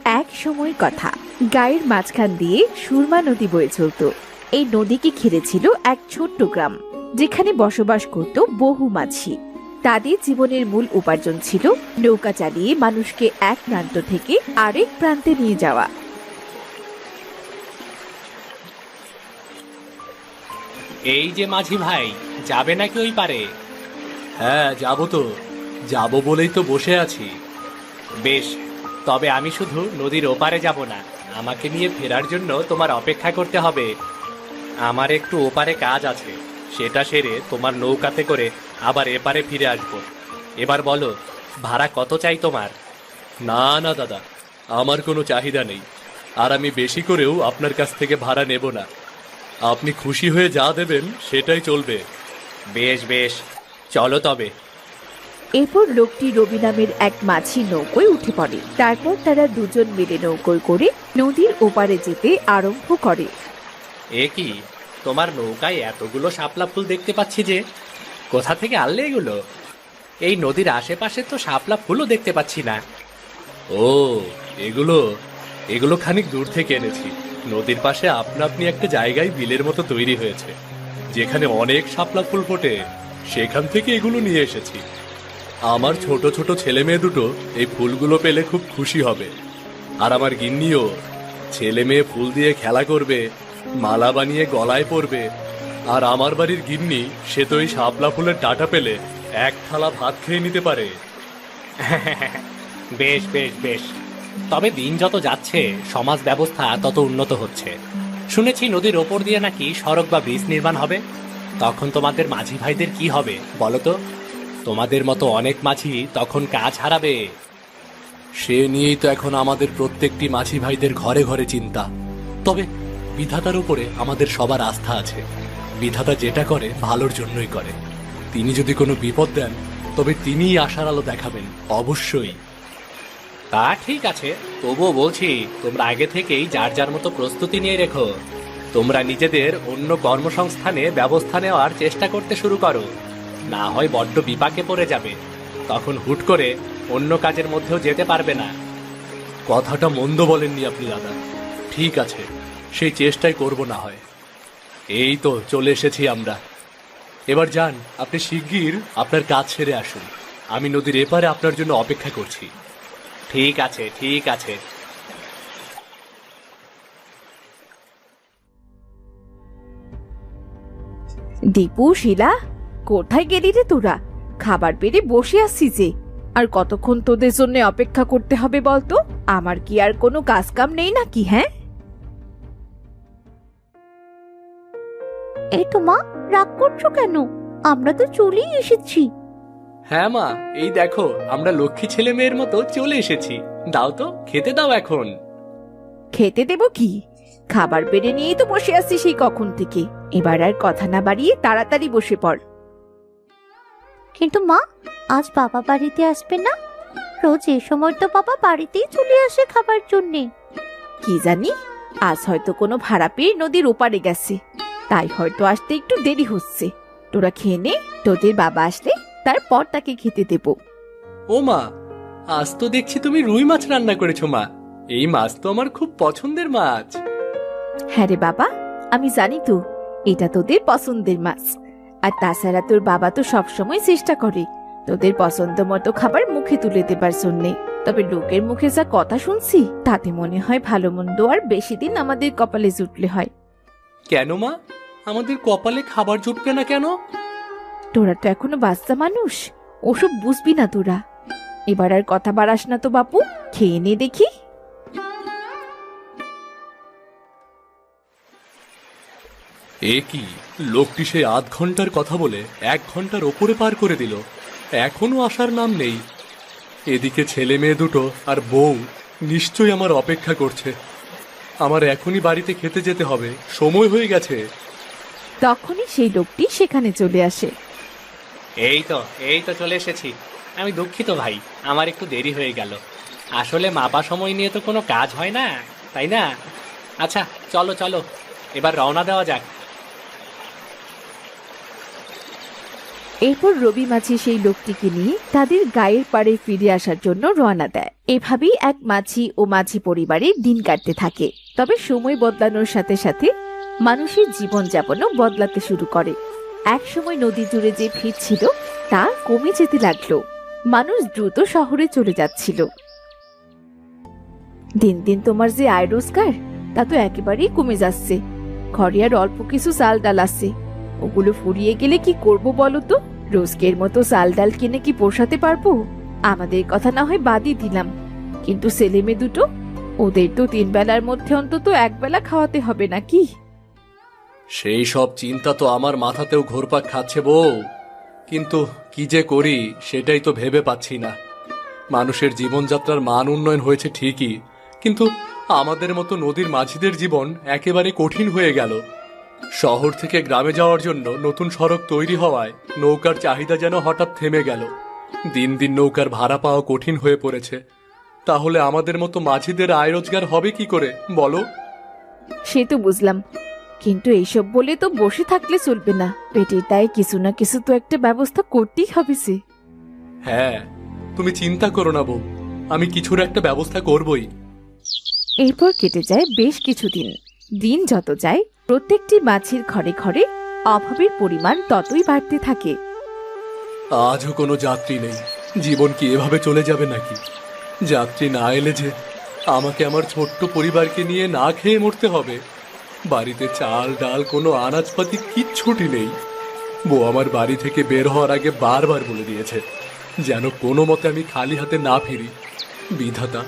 এক সময় কথা, গায়ের মাঝখান দিয়ে সুরমা নদী বয়ে চলত। এই নদীকে ঘিরে ছিল এক ছোট্ট গ্রাম, যেখানে বসবাস করত বহু মাঝি। তাদের জীবনের মূল উপার্জন ছিল নৌকা চালিয়ে মানুষকে এক প্রান্ত থেকে আরেক প্রান্তে নিয়ে যাওয়া। এই যে মাঝি ভাই, যাবে নাকি ওই পারে? হ্যাঁ, যাবো তো। যাবো বলেই তো বসে আছি। বেশ, তবে আমি শুধু নদীর ওপারে যাব না, আমাকে নিয়ে ফেরার জন্য তোমার অপেক্ষা করতে হবে। আমার একটু ওপারে কাজ আছে, সেটা সেরে তোমার নৌকাতে করে আবার এপারে ফিরে আসবো। এবার বলো, ভাড়া কত চাই তোমার? না না দাদা, আমার কোনো চাহিদা নেই, আর আমি বেশি করেও আপনার কাছ থেকে ভাড়া নেব না। আপনি খুশি হয়ে যা দেবেন সেটাই চলবে। বেশ বেশ, চলো তবে। এরপর লোকটি রবি নামের এক মাঝি নৌকোয় উঠে পড়ে। তারপর তারা দুজন মিলে নৌকোয় করে নদীর ওপারে যেতে আরম্ভ করে। এ কি, তোমার নৌকায় এতগুলো শাপলা ফুল দেখতে পাচ্ছি যে, কোথা থেকে আনলে এগুলো? এই নদীর আশেপাশে তো শাপলা ফুলও দেখতে পাচ্ছি না। ও, এগুলো এগুলো খানিক দূর থেকে এনেছি। নদীর পাশে আপনা আপনি একটা জায়গায় বিলের মতো তৈরি হয়েছে, যেখানে অনেক শাপলা ফুল ফোটে। সেখান থেকে এগুলো নিয়ে এসেছি। আমার ছোট ছোট ছেলে মেয়ে দুটো এই ফুলগুলো পেলে খুব খুশি হবে, আর আমার গিন্নিও। ছেলে মেয়ে ফুল দিয়ে খেলা করবে, মালা বানিয়ে গলায় পরবে। আর আমার বাড়ির গিন্নি, সে তো এই শাপলা ফুলের ডাঁটা পেলে এক থালা ভাত খেয়ে নিতে পারে। বেশ বেশ বেশ, তবে দিন যত যাচ্ছে সমাজ ব্যবস্থা তত উন্নত হচ্ছে। শুনেছি নদীর ওপর দিয়ে নাকি সড়ক বা ব্রিজ নির্মাণ হবে। তখন তোমাদের মাঝি ভাইদের কি হবে বলো তো? তোমাদের মতো অনেক মাঝি তখন কাজ হারাবে। সে নিয়েই তো এখন আমাদের প্রত্যেকটি মাঝি ভাইদের ঘরে ঘরে চিন্তা। তবে বিধাতার উপরে আমাদের সবার আস্থা আছে। বিধাতা যেটা করে ভালোর জন্যই করে। তিনি যদি কোনো বিপদ দেন, তবে তিনিই আশার আলো দেখাবেন, অবশ্যই। তা ঠিক আছে, তবুও বলছি তোমরা আগে থেকেই যার যার মতো প্রস্তুতি নিয়ে রেখো। তোমরা নিজেদের অন্য কর্মসংস্থানে ব্যবস্থা নেওয়ার চেষ্টা করতে শুরু করো, না হয় বড্ড বিপাকে পড়ে যাবে। তখন হুট করে অন্য কাজের মধ্যেও যেতে পারবে না। কথাটা মন্দ বলেননি আপনি দাদা। ঠিক আছে, সেই চেষ্টাই করব না হয়। এই তো চলে এসেছি আমরা। এবার যান, আপনি শিগগির আপনার কাজ সেরে আসুন। আমি নদীর এপারে আপনার জন্য অপেক্ষা করছি। ঠিক আছে ঠিক আছে। দীপু, শিলা, কোথায় গেলি রে তোরা? খাবার পেরে বসে আসছি যে, আর কতক্ষণ তোদের জন্য অপেক্ষা করতে হবে বলতো? আমার কি আর কোনো কাজ কাম নেই নাকি? হ্যাঁ, এই তো মা, রাগ করছো কেন? আমরা তো চলেই এসেছি। হ্যাঁ মা, এই দেখো আমরা লক্ষ্মী ছেলে মেয়ের মতো চলে এসেছি। দাও তো, খেতে দাও এখন। খেতে দেব কি? খাবার বেড়ে নিয়েই তো বসে আসছি সেই কখন থেকে। এবার আর কথা না বাড়িয়ে তাড়াতাড়ি বসে পড়। কিন্তু মা, আজ বাবা বাড়িতে আসবে না? রোজ এই সময় তো বাবা বাড়িতেই চলে আসে খাবার জন্যে। কি জানি, আজ হয়তো কোনো ভাড়া পেয়ে নদীর ওপারে গেছে, তাই হয়তো আসতে একটু দেরি হচ্ছে। তোরা খেয়ে নে, তোদের বাবা আসলে তারপর তাকে খেতে দেব। ও মা, আজ তো দেখছি তুমি রুই মাছ রান্না করেছো মা। এই মাছ তো আমার খুব পছন্দের মাছ। হ্যাঁ রে বাবা, আমি জানি তো এটা তোদের পছন্দের মাছ। আর তাছাড়া তোর বাবা তো সবসময় চেষ্টা করে তোদের পছন্দ মতো খাবার মুখে তুলে দেবার জন্যে। তবে লোকের মুখে যা কথা শুনছি, তাতে মনে হয় ভালো মন্দ আর বেশি দিন আমাদের কপালে জুটলে হয়। কেন মা, আমাদের কপালে খাবার জুটবে না কেন? তোরা তো এখনো বাচ্চা মানুষ, ওসব বুঝবি না তোরা। এবার আর কথা বাড়াস না তো বাপু, খেয়ে নে দেখি। এ কি, লোকটি সে আধ ঘন্টার কথা বলে 1 ঘন্টার ওপরে পার করে দিল, এখনো আসার নাম নেই। এদিকে ছেলে মেয়ে দুটো আর বউ নিশ্চয়ই আমার অপেক্ষা করছে। আমার এখনই বাড়িতে খেতে যেতে হবে, সময় হয়ে গেছে। তখনই সেই লোকটি সেখানে চলে আসে। এই তো চলে এসেছি। আমি দুঃখিত ভাই, আমার একটু দেরি হয়ে গেল। আসলে মাপা সময় নিয়ে তো কোনো কাজ হয় না, তাই না? আচ্ছা চলো চলো, এবার রওনা দেওয়া যাক। এরপর রবি মাঝি সেই লোকটিকে নিয়ে তাদের গায়ের পাড়ে ফিরে আসার জন্য রওনা দেয়। এভাবেই এক মাঝি ও মাঝি পরিবারে দিন কাটতে থাকে। তবে সময় বদলানোর সাথে সাথে মানুষের জীবনযাপনও বদলাতে শুরু করে। এক সময় নদী জুড়ে যে ভিড় ছিল তা কমে যেতে লাগলো। মানুষ দ্রুত শহরে চলে যাচ্ছিল। দিন দিন তোমার যে আয় রোজগার তা তো একেবারেই কমে যাচ্ছে। ঘরে আর অল্প কিছু চাল ডাল আছে, ওগুলো ফুরিয়ে গেলে কি করব বলো তো? রোজকের মতো চাল ডাল কিনে কি পোষাতে পারবো? আমাদের কথা না হয় বাদই দিলাম, কিন্তু ছেলে মেয়ে দুটো, ওদের তো 3 বেলার মধ্যে অন্তত 1 বেলা খাওয়াতে হবে নাকি? সেই সব চিন্তা তো আমার মাথাতেও ঘুরপাক খাচ্ছে বউ, কিন্তু কি যে করি সেটাই তো ভেবে পাচ্ছি না। মানুষের জীবনযাত্রার মান উন্নয়ন হয়েছে ঠিকই, কিন্তু আমাদের মতো নদীর মাঝিদের জীবন একেবারে কঠিন হয়ে গেল। শহর থেকে গ্রামে যাওয়ার জন্য নতুন সড়ক তৈরি হওয়ায় নৌকার চাহিদা যেন হঠাৎ থেমে গেল। দিন দিন নৌকার ভাড়া পাওয়া কঠিন হয়ে পড়েছে। তাহলে আমাদের মতো মাঝিদের আয় রোজগার হবে কি করে বলো? সে তো বুঝলাম, কিন্তু এইসব বলে তো বসে থাকলে চলবে না। পেটের দায়ে কিছু না কিছু তো একটা ব্যবস্থা করতেই হবে। সে হ্যাঁ, তুমি চিন্তা করো না বউ, আমি কিছুর একটা ব্যবস্থা করবই। এরপর কেটে যায় বেশ কিছুদিন। দিন যত যায় প্রত্যেকটি মাছির ঘরে ঘরে অভাবের পরিমাণ ততই বাড়তে থাকে। আজও কোনো যাত্রী নেই। জীবন কি এভাবে চলে যাবে নাকি? যাত্রী না এলে যে আমাকে আমার ছোট্ট পরিবারকে নিয়ে না খেয়ে মরতে হবে। বাড়িতে চাল ডাল কোনো আনাজপাতি কিচ্ছুটি নেই। বউ আমার বাড়ি থেকে বের হওয়ার আগে বারবার বলে দিয়েছে যেন কোনো মতে আমি খালি হাতে না ফিরি। বিধাতা,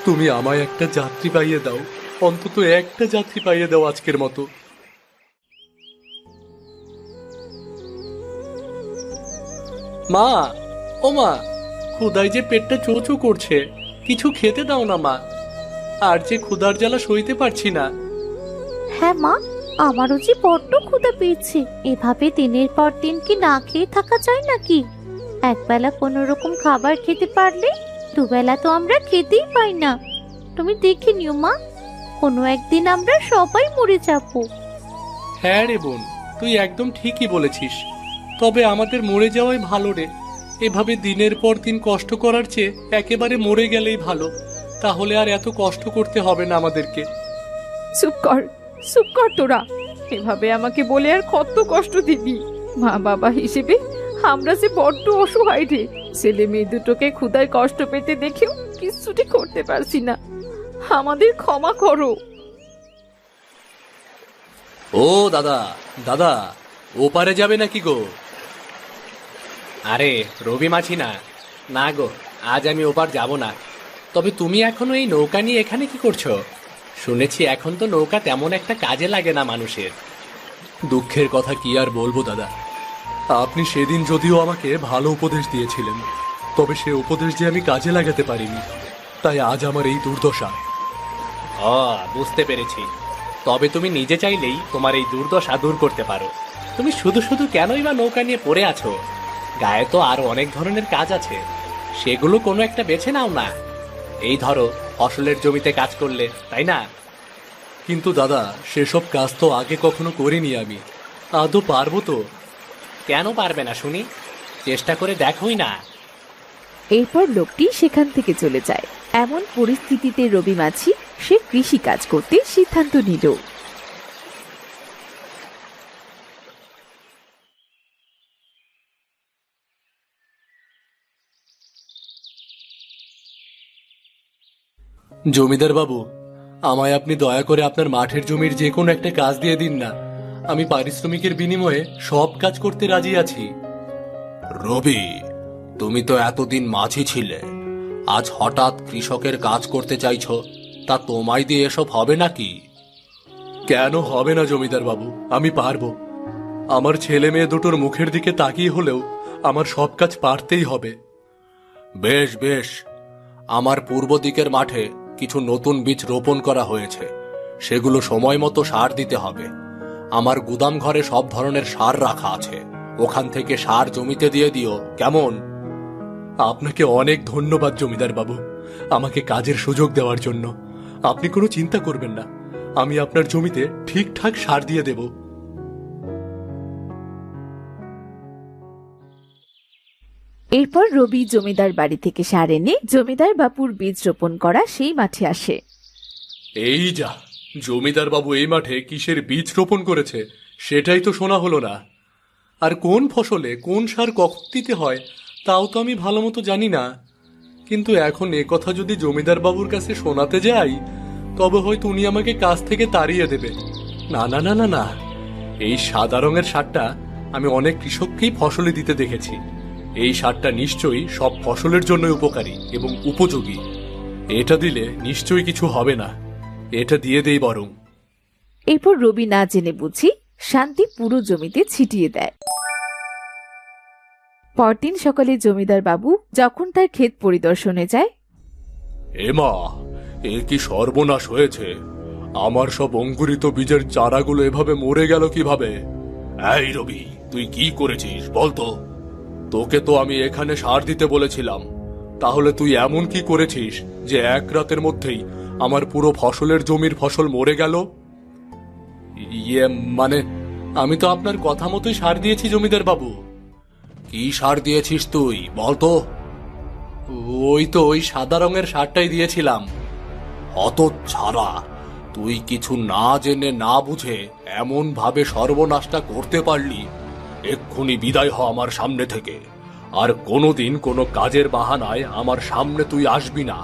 তুমি আমায় একটা যাত্রী পাইয়ে দাও, অন্তত একটা যাত্রী পাইয়ে দাও আজকের মতো। মা, ও মা, ক্ষুধায় যে পেটটা চোচো করছে, কিছু খেতে দাও না মা। আর যে ক্ষুধার জ্বালা সইতে পারছি না। হ্যাঁ মা, আমারও যে বড্ড ক্ষুধা পেয়েছে। এভাবে দিনের পর দিন কি না খেয়ে থাকা যায় নাকি? একবেলা কোনো রকম খাবার খেতে পারলে দুবেলা তো আমরা খেতেই পাই না। তুমি দেখে নিও মা, কোনো একদিন আমরা সবাই মরে যাবো। হ্যাঁ রে বোন, তুই একদম ঠিকই বলেছিস। তবে আমাদের মরে যাওয়াই ভালো রে। এভাবে দিনের পর দিন কষ্ট করার চেয়ে একেবারে মরে গেলেই ভালো। তাহলে আর এত কষ্ট করতে হবে না আমাদেরকে। চুপ কর তোরা। এভাবে আমাকে বলে আর কত কষ্ট দিবি? মা বাবা হিসেবে আমরা যে বড্ড অসহায় রে। ছেলে মেয়ে দুটোকে ক্ষুধায় কষ্ট পেতে দেখেও কিছুটি করতে পারছি না। আমাদের ক্ষমা করো। ও দাদা, দাদা, ওপারে যাবে নাকি গো? আরে রবি মাছি না, না গো, আজ আমি ওপার যাব না। তবে তুমি এখনো এই নৌকা নিয়ে এখানে কি করছো? শুনেছি এখন তো নৌকা তেমন একটা কাজে লাগে না মানুষের। দুঃখের কথা কি আর বলবো দাদা। আপনি সেদিন যদিও আমাকে ভালো উপদেশ দিয়েছিলেন, তবে সে উপদেশ যে আমি কাজে লাগাতে পারিনি, তাই আজ আমার এই দুর্দশা। বুঝতে পেরেছি। তবে তুমি নিজে চাইলেই তোমার এই দুর্দশা দূর করতে পারো। তুমি শুধু শুধু কেনই বা নৌকা নিয়ে পড়ে আছো? গায়ে তো আরো অনেক ধরনের কাজ আছে, সেগুলো কোনো একটা বেছে নাও না। এই ধরো, ফসলের জমিতে কাজ করলে, তাই না? কিন্তু দাদা, সেসব কাজ তো আগে কখনো করিনি আমি। আদৌ পারবো তো? কেন পারবে না শুনি? চেষ্টা করে দেখোই না। এরপর লোকটি সেখান থেকে চলে যায়। এমন পরিস্থিতিতে রবি মাছি সে কৃষি কাজ করতে সিদ্ধান্ত নিল। জমিদার বাবু, আমায় আপনি দয়া করে আপনার মাঠের জমির যে কোনো একটা কাজ দিয়ে দিন না। আমি পারিশ্রমিকের বিনিময়ে সব কাজ করতে রাজি আছি। রবি, তুমি তো এতদিন মাঝি ছিলে, আজ হঠাৎ কৃষকের কাজ করতে চাইছো? তা তোমায় দিয়ে এসব হবে নাকি? কেন হবে না জমিদার বাবু, আমি পারবো। আমার ছেলে মেয়ে দুটোর মুখের দিকে তাকিয়ে হলেও আমার সব কাজ পারতেই হবে। বেশ বেশ, আমার পূর্ব দিকের মাঠে কিছু নতুন বীজ রোপণ করা হয়েছে, সেগুলো সময় মতো সার দিতে হবে। আমার গুদাম ঘরে সব ধরনের সার রাখা আছে, ওখান থেকে সার জমিতে দিয়ে দিও, কেমন? আপনাকে অনেক ধন্যবাদ জমিদার বাবু, আমাকে কাজের সুযোগ দেওয়ার জন্য। আপনি কোনো চিন্তা করবেন না, আমি আপনার জমিতে ঠিকঠাক সার দিয়ে দেব। এরপর রবি জমিদার বাড়ি থেকে সার এনে জমিদার বাবুর বীজ রোপণ করা সেই মাঠে আসে। এই যা, জমিদার বাবু এই মাঠে কিসের বীজ রোপণ করেছে সেটাই তো শোনা হলো না। আর কোন ফসলে কোন সার কখন দিতে হয় তাও তো আমি ভালো মতো জানি না। কিন্তু এখন এ কথা যদি জমিদার বাবুর কাছে শোনাতে যাই তবে হয়তো উনি আমাকে কাজ থেকে তাড়িয়ে দেবে। না না না না না, এই সাদা রঙের সারটা আমি অনেক কৃষককেই ফসলে দিতে দেখেছি। এই সারটা নিশ্চয়ই সব ফসলের জন্য উপকারী এবং উপযোগী। এটা দিলে নিশ্চয়ই কিছু হবে না, এটা দিয়ে দেই বরং। এরপর রবি না জেনে বুঝি শান্তি পুরো জমিতে ছিটিয়ে দেয়। পরদিন সকালে জমিদার বাবু যখন তার ক্ষেত পরিদর্শনে যায়, এমা, এ কি সর্বনাশ হয়েছে! আমার সব অঙ্কুরিত বীজের চারাগুলো এভাবে মরে গেল কিভাবে? এই রবি, তুই কি করেছিস বলতো? তোকে তো আমি এখানে সার দিতে বলেছিলাম, তাহলে তুই এমন কি করেছিস যে এক রাতের মধ্যেই আমার পুরো ফসলের জমির ফসল মরে গেল? ইয়ে মানে, আমি তো আপনার কথা মতোই সার দিয়েছি জমিদার বাবু। কি সার দিয়েছিস তুই বলতো? ওই সাদা রঙের সারটাই দিয়েছিলাম। হতচ্ছাড়া, তুই কিছু না জেনে না বুঝে এমন ভাবে সর্বনাশটা করতে পারলি। এক্ষুনি বিদায় হ আমার সামনে থেকে। আর কোনোদিন কোনো কাজের বাহানায় আমার সামনে তুই আসবি না।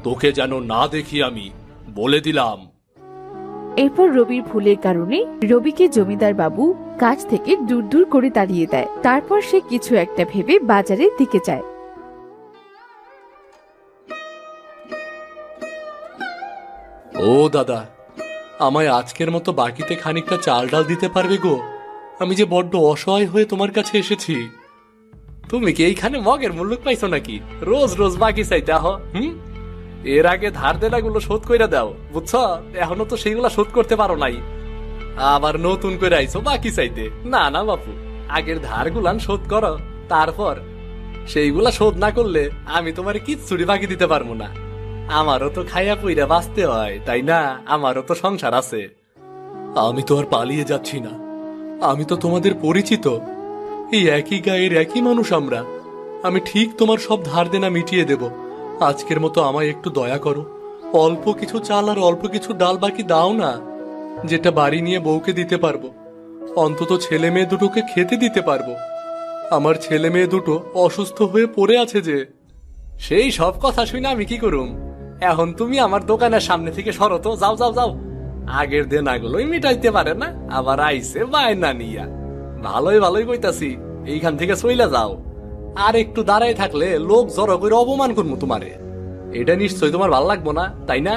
তোকে যেন না দেখি আমি, বলে দিলাম। এরপর রবির ভুলের কারণে রবিকে জমিদার বাবু কাজ থেকে দূর দূর করে তাড়িয়ে দেয়। তারপর সে কিছু একটা ভেবে বাজারের দিকে যায়। ও দাদা, আমায় আজকের মতো বাকিতে খানিকটা চাল ডাল দিতে পারবে গো? আমি যে বড্ড অসহায় হয়ে তোমার কাছে এসেছি। তুমি কি এইখানে মগের মুল্লুক পাইছো নাকি? রোজ রোজ বাকি চাইতে আহ। এর আগে ধার দেনাগুলো শোধ কইরা দাও, বুঝছো? এখনো তো সেইগুলা শোধ করতে পারো নাই, আবার নতুন করে আইছো বাকি চাইতে। না না বাপু, আগের ধার গুলান শোধ করো, তারপর সেইগুলা শোধ না করলে আমি তোমার কিচ্ছুরি বাকি দিতে পারবো না। আমারও তো খাইয়া পুইরা বাঁচতে হয়, তাই না? আমারও তো সংসার আছে। আমি তো আর পালিয়ে যাচ্ছি না, আমি তো তোমাদের পরিচিত। এই একই গায়ের একই মানুষ আমরা। আমি ঠিক তোমার সব ধার দেনা মিটিয়ে দেব। আজকের মতো আমায় একটু দয়া করো, অল্প কিছু চাল আর অল্প কিছু ডাল বাকি দাও না, যেটা বাড়ি নিয়ে বউকে দিতে পারবো। অন্তত ছেলে মেয়ে দুটোকে খেতে দিতে পারবো। আমার ছেলে মেয়ে দুটো অসুস্থ হয়ে পড়ে আছে যে। সেই সব কথা শুনে আমি কি করুম? এখন তুমি আমার দোকানের সামনে থেকে সরো তো, যাও যাও যাও। আগের দেনাগুলোই মিটাইতে পারে না, আবার আইসে বায়না নিয়া। ভালোই ভালোই কইতাছি, এইখান থেকে চইলা যাও। আর একটু দাঁড়ায় থাকলে লোক জড়ো করে অপমান করবো তোমারে। এটা নিশ্চয়ই তোমার ভালো লাগবো না, তাই না?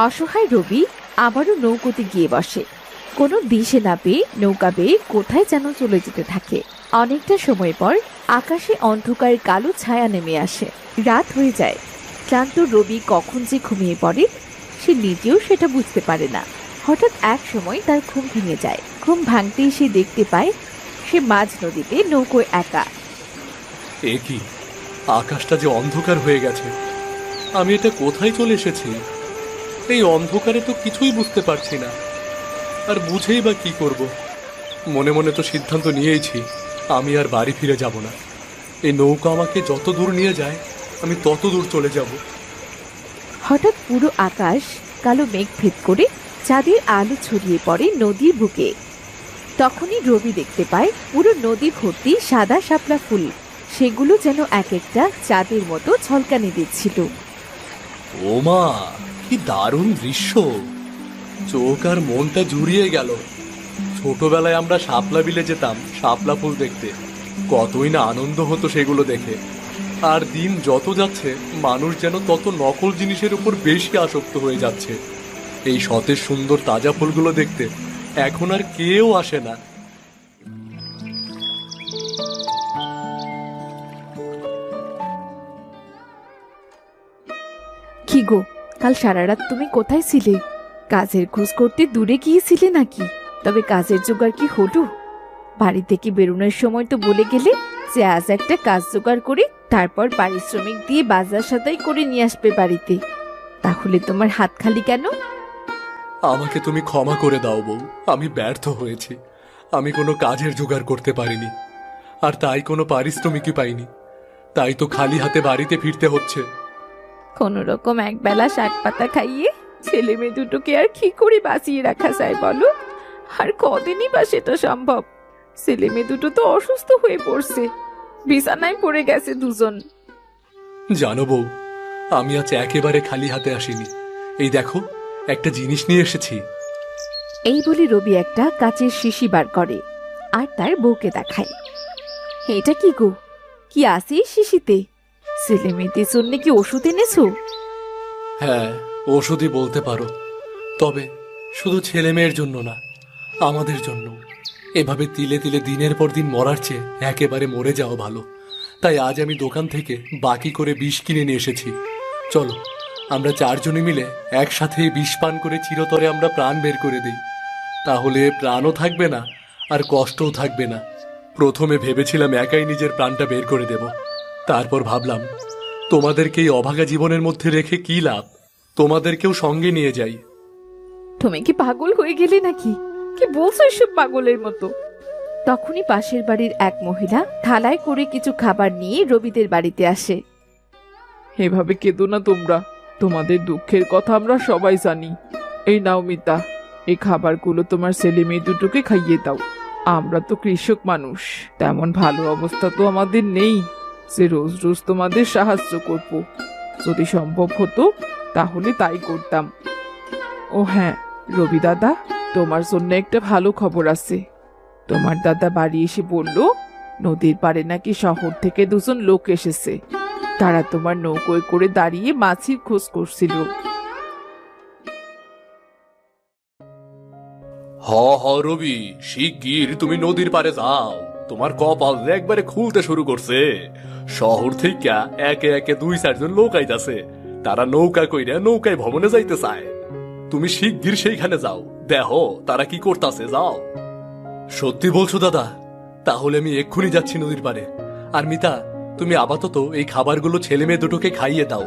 অসহায় রবি আবারও নৌকোতে গিয়ে বসে। কোনো দিশে না পেয়ে নৌকা বেয়ে কোথায় যেন চলে যেতে থাকে। অনেকটা সময় পর আকাশে অন্ধকার কালো ছায়া নেমে আসে। রাত হয়ে যায়। ক্লান্ত রবি কখন যে ঘুমিয়ে পড়ে সে নিজেও সেটা বুঝতে পারে না। হঠাৎ এক সময় তার ঘুম ভেঙে যায়। ঘুম ভাঙতেই সে দেখতে পায় সে মাঝ নদীতে নৌকোয় একা। এ কি, আকাশটা যে অন্ধকার হয়ে গেছে! আমি এটা কোথায় চলে এসেছি? এই অন্ধকারে তো কিছুই বুঝতে পারছি না, আর বুঝেই বা কি করব? মনে মনে তো সিদ্ধান্ত নিয়েইছি, আমি আর বাড়ি ফিরে যাব না। এই নৌকা আমাকে যত দূর নিয়ে যায় আমি তত দূর চলে যাব। হঠাৎ পুরো আকাশ কালো মেঘ ভেদ করে চাঁদের আলো ছড়িয়ে পড়ে নদীর বুকে। তখনই রবি দেখতে পায় পুরো নদী ভর্তি সাদা শাপলা ফুল। সেগুলো যেন এক একটা চাঁদের মতো ঝলকানি দিচ্ছিল। ওমা, কি দারুণ দৃশ্য! চোখ আর মনটা জুড়িয়ে গেল। ছোটবেলায় আমরা শাপলা বিলে যেতাম শাপলা ফুল দেখতে, কতই না আনন্দ হতো সেগুলো দেখে। আর দিন যত যাচ্ছে মানুষ যেন তত নকল জিনিসের উপর বেশি আসক্ত হয়ে যাচ্ছে। এই সতেজ সুন্দর তাজা ফুলগুলো দেখতে এখন আর কেউ আসে না। কি গো, কাল সারা রাত তুমি কোথায় ছিলে? কাজের খোঁজ করতে দূরে গিয়েছিলে নাকি? তবে কাজের জোগাড় কি হলো? বাড়ি থেকে বেরোনোর সময় তো বলে গেলে যে আজ একটা কাজ জোগাড় করে তারপর পারিশ্রমিক দিয়ে বাজার সদাই করে নিয়ে আসবে বাড়িতে। তাহলে তোমার হাত খালি কেন? আমাকে তুমি ক্ষমা করে দাও বউ, আমি ব্যর্থ হয়েছি। আমি কোনো কাজের জোগাড় করতে পারিনি, আর তাই কোনো পারিশ্রমিকই পাইনি। তাই তো খালি হাতে বাড়িতে ফিরতে হচ্ছে। কোনো রকম একবেলা শাক পাতা খাইয়ে ছেলে মেয়ে দুটোকে আর কি করে বাঁচিয়ে রাখা যায় বলো? আর কদিনই বা সেটা সম্ভব? ছেলে মেয়ে দুটো তো অসুস্থ হয়ে পড়ছে, বিছানায় পড়ে গেছে দুজন। জানো বউ, আমি আজ একেবারে খালি হাতে আসিনি। এই দেখো, একটা জিনিস নিয়ে এসেছি। এই বলে রবি একটা কাচের শিশি বার করে আর তার বউকে দেখায়। এটা কি গো? কি আছে এই শিশিতে? ছেলে মেয়েদের জন্য কি ওষুধ এনেছো? হ্যাঁ, ওষুধই বলতে পারো। তবে শুধু ছেলে মেয়ের জন্য না, আমাদের জন্য। এভাবে তিলে তিলে দিনের পর দিন মরার চেয়ে একেবারে মরে যাওয়া ভালো। তাই আজ আমি দোকান থেকে বাকি করে বিষ কিনে নিয়ে এসেছি। চলো, আমরা চারজনে মিলে একসাথে বিষ পান করে চিরতরে আমরা প্রাণ বের করে দিই। তাহলে প্রাণও থাকবে না, আর কষ্টও থাকবে না। প্রথমে ভেবেছিলাম একাই নিজের প্রাণটা বের করে দেব, তারপর ভাবলাম তোমাদেরকে এই অভাগা জীবনের মধ্যে রেখে কি লাভ, তোমাদেরকেও সঙ্গে নিয়ে যাই। তুমি কি পাগল হয়ে গেলে নাকি? কি বলছো এসব পাগলের মতো? তখনই পাশের বাড়ির এক মহিলা থালায় করে কিছু খাবার নিয়ে রবিদের বাড়িতে আসে। এভাবে কেঁদো না তোমরা, তোমাদের দুঃখের কথা আমরা সবাই জানি। এই নাও মিতা, এই খাবারগুলো তোমার ছেলে মেয়ে দুটোকে খাইয়ে দাও। আমরা তো কৃষক মানুষ, তেমন ভালো অবস্থা তো আমাদের নেই যে রোজ রোজ তোমাদের সাহায্য করব। যদি সম্ভব হতো তাহলে তাই করতাম। ও হ্যাঁ রবি দাদা, তোমার জন্য একটা ভালো খবর আছে। তোমার দাদা বাড়ি এসে বলল নদীর পাড়ে নাকি শহর থেকে দুজন লোক এসেছে। তারা তোমার নৌকোয় করে দাঁড়িয়ে মাছির খোঁজ করছিল। রবি, শিগগির তুমি নদীর পারে যাও। তোমার কপাল একবারে খুলতে শুরু করছে। শহর থেকে একে একে 2-4 জন লোক আইতাছে। তারা নৌকা কইরা নৌকায় ভবনে যাইতে চায়। তুমি শিগগির সেইখানে যাও, দেখো তারা কি করতাছে, যাও। সত্যি বলছো দাদা? তাহলে আমি এক্ষুনি যাচ্ছি নদীর পারে। আর মিতা, তুমি আপাতত এই খাবারগুলো ছেলে মেয়ে দুটোকে খাইয়ে দাও।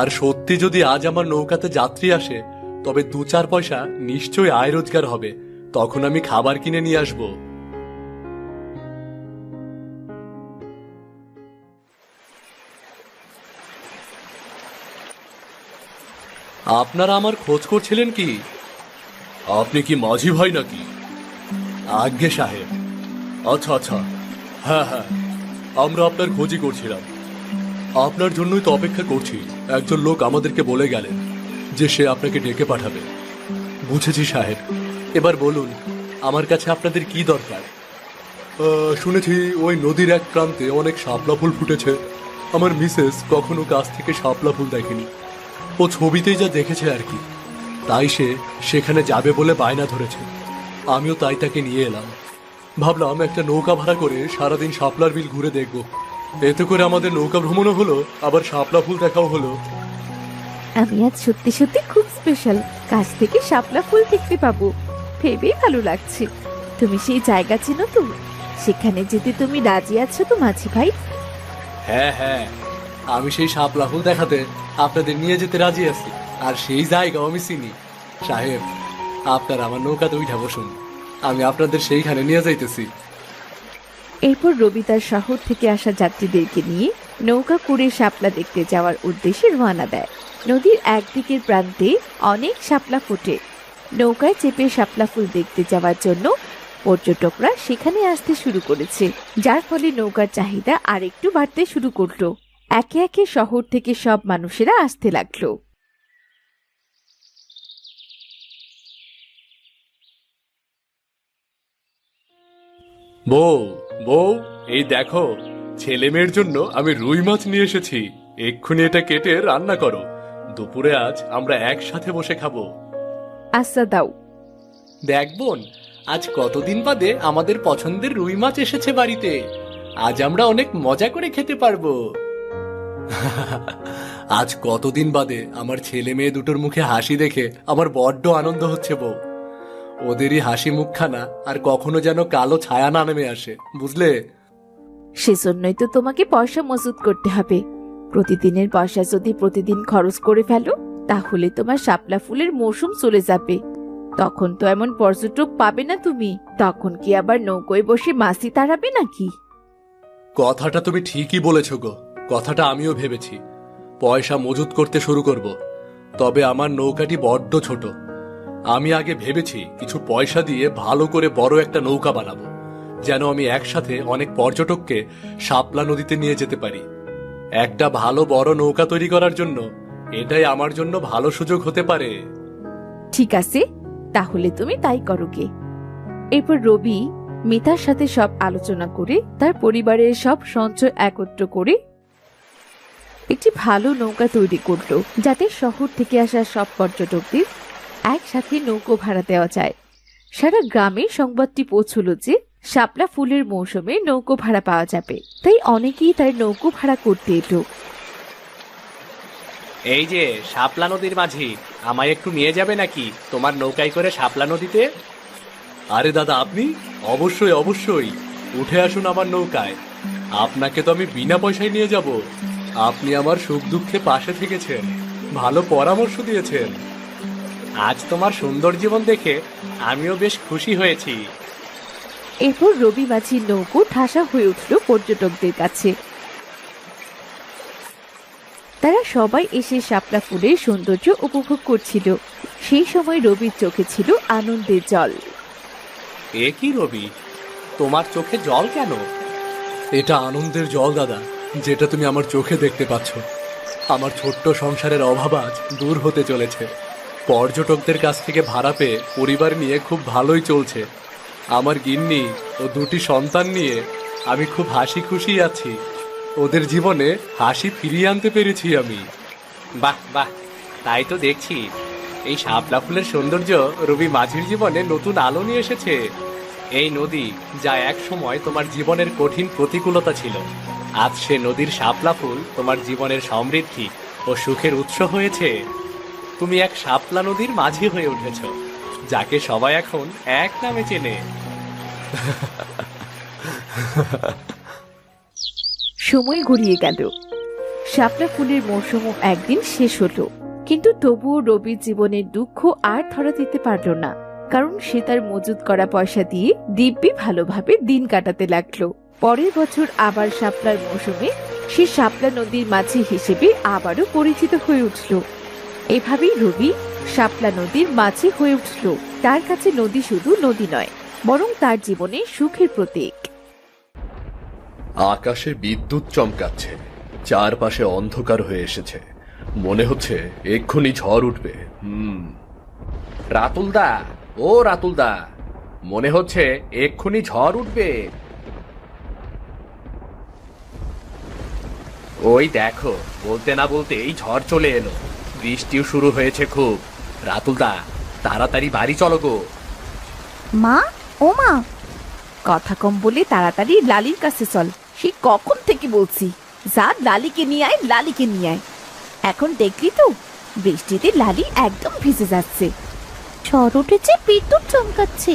আর সত্যি যদি আজ আমার নৌকাতে যাত্রী আসে, তবে 2-4 পয়সা নিশ্চয়ই আয় রোজগার হবে। তখন আমি খাবার কিনে নিয়ে আসবো। আপনারা আমার খোঁজ করছিলেন কি? আপনি কি মাঝি ভাই নাকি? আজ্ঞে সাহেব। আচ্ছা আচ্ছা, হ্যাঁ হ্যাঁ, আমরা আপনার খোঁজই করছিলাম। আপনার জন্যই তো অপেক্ষা করছি। একজন লোক আমাদেরকে বলে গেলেন যে সে আপনাকে ডেকে পাঠাবে। বুঝেছি সাহেব, এবার বলুন আমার কাছে আপনাদের কি দরকার? শুনেছি ওই নদীর এক প্রান্তে অনেক শাপলা ফুল ফুটেছে। আমার মিসেস কখনো কাছ থেকে শাপলা ফুল দেখেনি, ও ছবিতেই যা দেখেছে আর কি। তাই সে সেখানে যাবে বলে বায়না ধরেছে। আমিও তাই তাকে নিয়ে এলাম। ভাবলাম একটা নৌকা ভাড়া করে সারাদিন শাপলার বিল ঘুরে দেখব। এতে করে আমাদের নৌকা ভ্রমণও হলো, আবার শাপলা ফুল দেখাও হলো। আমি আজ সত্যি সত্যি খুব স্পেশাল, কাছ থেকে শাপলা ফুল দেখতে পাবো, ভেবেই ভালো লাগছে। তুমি সেই জায়গা চেনো তো? সেখানে যেতে তুমি রাজি আছো তো মাঝি ভাই? হ্যাঁ হ্যাঁ, আমি সেই শাপলা ফুল দেখাতে আপনাদের নিয়ে যেতে রাজি আছি। আর সেই জায়গাও আমি চিনি। সাহেব, আপনারা আমার নৌকাতে উঠা বসুন, আমি আপনাদের সেইখানে নিয়ে যাইতেছি। এরপর রবি তার শহর থেকে আসা যাত্রীদেরকে নিয়ে নৌকা করে শাপলা দেখতে যাওয়ার উদ্দেশ্যে রওনা দেয়। নদীর একদিকের প্রান্তে অনেক শাপলা ফোটে। নৌকায় চেপে শাপলা ফুল দেখতে যাওয়ার জন্য পর্যটকরা সেখানে আসতে শুরু করেছে, যার ফলে নৌকার চাহিদা আরেকটু বাড়তে শুরু করলো। একে একে শহর থেকে সব মানুষেরা আসতে লাগলো। বউ বউ, এই দেখো, ছেলে মেয়ের জন্য আমি রুই মাছ নিয়ে এসেছি। এক্ষুনি এটা কেটে রান্না করো। দুপুরে আজ আমরা একসাথে বসে খাবো। আচ্ছা দাও। দেখ বোন, আজ কতদিন বাদে আমাদের পছন্দের রুই মাছ এসেছে বাড়িতে। আজ আমরা অনেক মজা করে খেতে পারবো। আজ কতদিন বাদে আমার ছেলে মেয়ে দুটোর মুখে হাসি দেখে আমার বড্ড আনন্দ হচ্ছে বউ। ওদেরই হাসি মুখখানা আর কখনো যেন কালো ছায়া না নেমে আসে, বুঝলে? সেজন্যই তো তোমাকে পয়সা মজুত করতে হবে। প্রতিদিনের পয়সা যদি প্রতিদিন খরচ করে ফেলো, তাহলে তোমার শাপলা ফুলের মৌসুম চলে যাবে। তখন তো এমন পর্যটক পাবে না তুমি। তখন কি আবার নৌকোয় বসে মাছি তাড়াবে নাকি? কথাটা তুমি ঠিকই বলেছ গো, কথাটা আমিও ভেবেছি। পয়সা মজুত করতে শুরু করব। তবে আমার নৌকাটি বড্ড ছোট। আমি আগে ভেবেছি কিছু পয়সা দিয়ে ভালো করে বড় একটা নৌকা বানাবো, যেন আমি একসাথে অনেক পর্যটককে শাপলা নদীতে নিয়ে যেতে পারি। একটা ভালো বড় নৌকা তৈরি করার জন্য এটাই আমার জন্য ভালো সুযোগ হতে পারে। ঠিক আছে, তাহলে তুমি তাই করো গে। এরপর রবি মিতার সাথে সব আলোচনা করে তার পরিবারের সব সঞ্চয় একত্র করে একটি ভালো নৌকা তৈরি করলো, যাতে শহর থেকে আসা সব পর্যটকদের একসাথে নৌকো ভাড়া দেওয়া যায়। সারা গ্রামে সংবাদটি পৌঁছলো যে শাপলা ফুলের মৌসুমে নৌকো ভাড়া পাওয়া যাবে। তাই অনেকেই তার নৌকো ভাড়া করতে এলো। এই যে শাপলা নদীর মাঝি, আমায় একটু নিয়ে যাবে নাকি তোমার নৌকায় করে শাপলা নদীতে? আরে দাদা, আপনি? অবশ্যই অবশ্যই, উঠে আসুন আমার নৌকায়। আপনাকে তো আমি বিনা পয়সায় নিয়ে যাব। আপনি আমার সুখ দুঃখে পাশে থেকেছেন, ভালো পরামর্শ দিয়েছেন। আজ তোমার সুন্দর জীবন দেখে আমিও বেশ খুশি হয়েছি। এরপর রবি মাঝির নৌকো ঠাসা হয়ে উঠল পর্যটকদের কাছে। তারা সবাই এসে শাপলা ফুলের সৌন্দর্য উপভোগ করছিল। সেই সময় রবির চোখে ছিল আনন্দের জল। এ কি রবি, তোমার চোখে জল কেন? এটা আনন্দের জল দাদা, যেটা তুমি আমার চোখে দেখতে পাচ্ছ। আমার ছোট্ট সংসারের অভাব আজ দূর হতে চলেছে। পর্যটকদের কাছ থেকে ভাড়া পেয়ে পরিবার নিয়ে খুব ভালোই চলছে। আমার গিন্নি ও দুটি সন্তান নিয়ে আমি খুব হাসি খুশি আছি। ওদের জীবনে হাসি ফিরিয়ে আনতে পেরেছি আমি। বাহ বাহ, তাই তো দেখছি এই শাপলা ফুলের সৌন্দর্য রবি মাঝির জীবনে নতুন আলো নিয়ে এসেছে। এই নদী যা এক সময় তোমার জীবনের কঠিন প্রতিকূলতা ছিল, আজ সে নদীর শাপলা ফুল তোমার জীবনের সমৃদ্ধি ও সুখের উৎস হয়েছে। তুমি এক শাপলা নদীর মাঝি হয়ে উঠেছ, যাকে সবাই এখন এক নামে চেনে। সময় গড়িয়ে গেল। শাপলা ফুলের মৌসুমও একদিন শেষ হলো, কিন্তু তবুও রবির জীবনের দুঃখ আর ধরা দিতে পারল না, কারণ সে তার মজুত করা পয়সা দিয়ে দিব্যি ভালোভাবে দিন কাটাতে লাগলো। পরের বছর আবার শাপলার মৌসুমে সে শাপলা নদীর মাঝি হিসেবে আবারও পরিচিত হয়ে উঠল। এভাবেই রবি শাপলা নদীর মাঝি হয়ে উঠল। তার কাছে নদী শুধু নদী নয়, বরং তার জীবনে সুখের প্রতীক। আকাশে বিদ্যুৎ চমকাচ্ছে, চারপাশে অন্ধকার হয়ে এসেছে। মনে হচ্ছে এক্ষুনি ঝড় উঠবে। রাতুলদা, ও রাতুলদা, মনে হচ্ছে এক্ষুনি ঝড় উঠবে। ওই দেখো, বলতে না বলতে এই ঝড় চলে এলো। বৃষ্টিও শুরু হয়েছে খুব। রাতুলদা, তাড়াতাড়ি বাড়ি চলো গো। মা, ও মা, কথা কম বলে তাড়াতাড়ি লালির কাছে চল। সে কখন থেকে বলছি, যা লালিকে নিয়ে আয়, লালিকে নিয়ে আয়। এখন দেখলি তো, বৃষ্টিতে লালি একদম ভিজে যাচ্ছে। ঝড় উঠেছে, বিদ্যুৎ চমকাচ্ছে।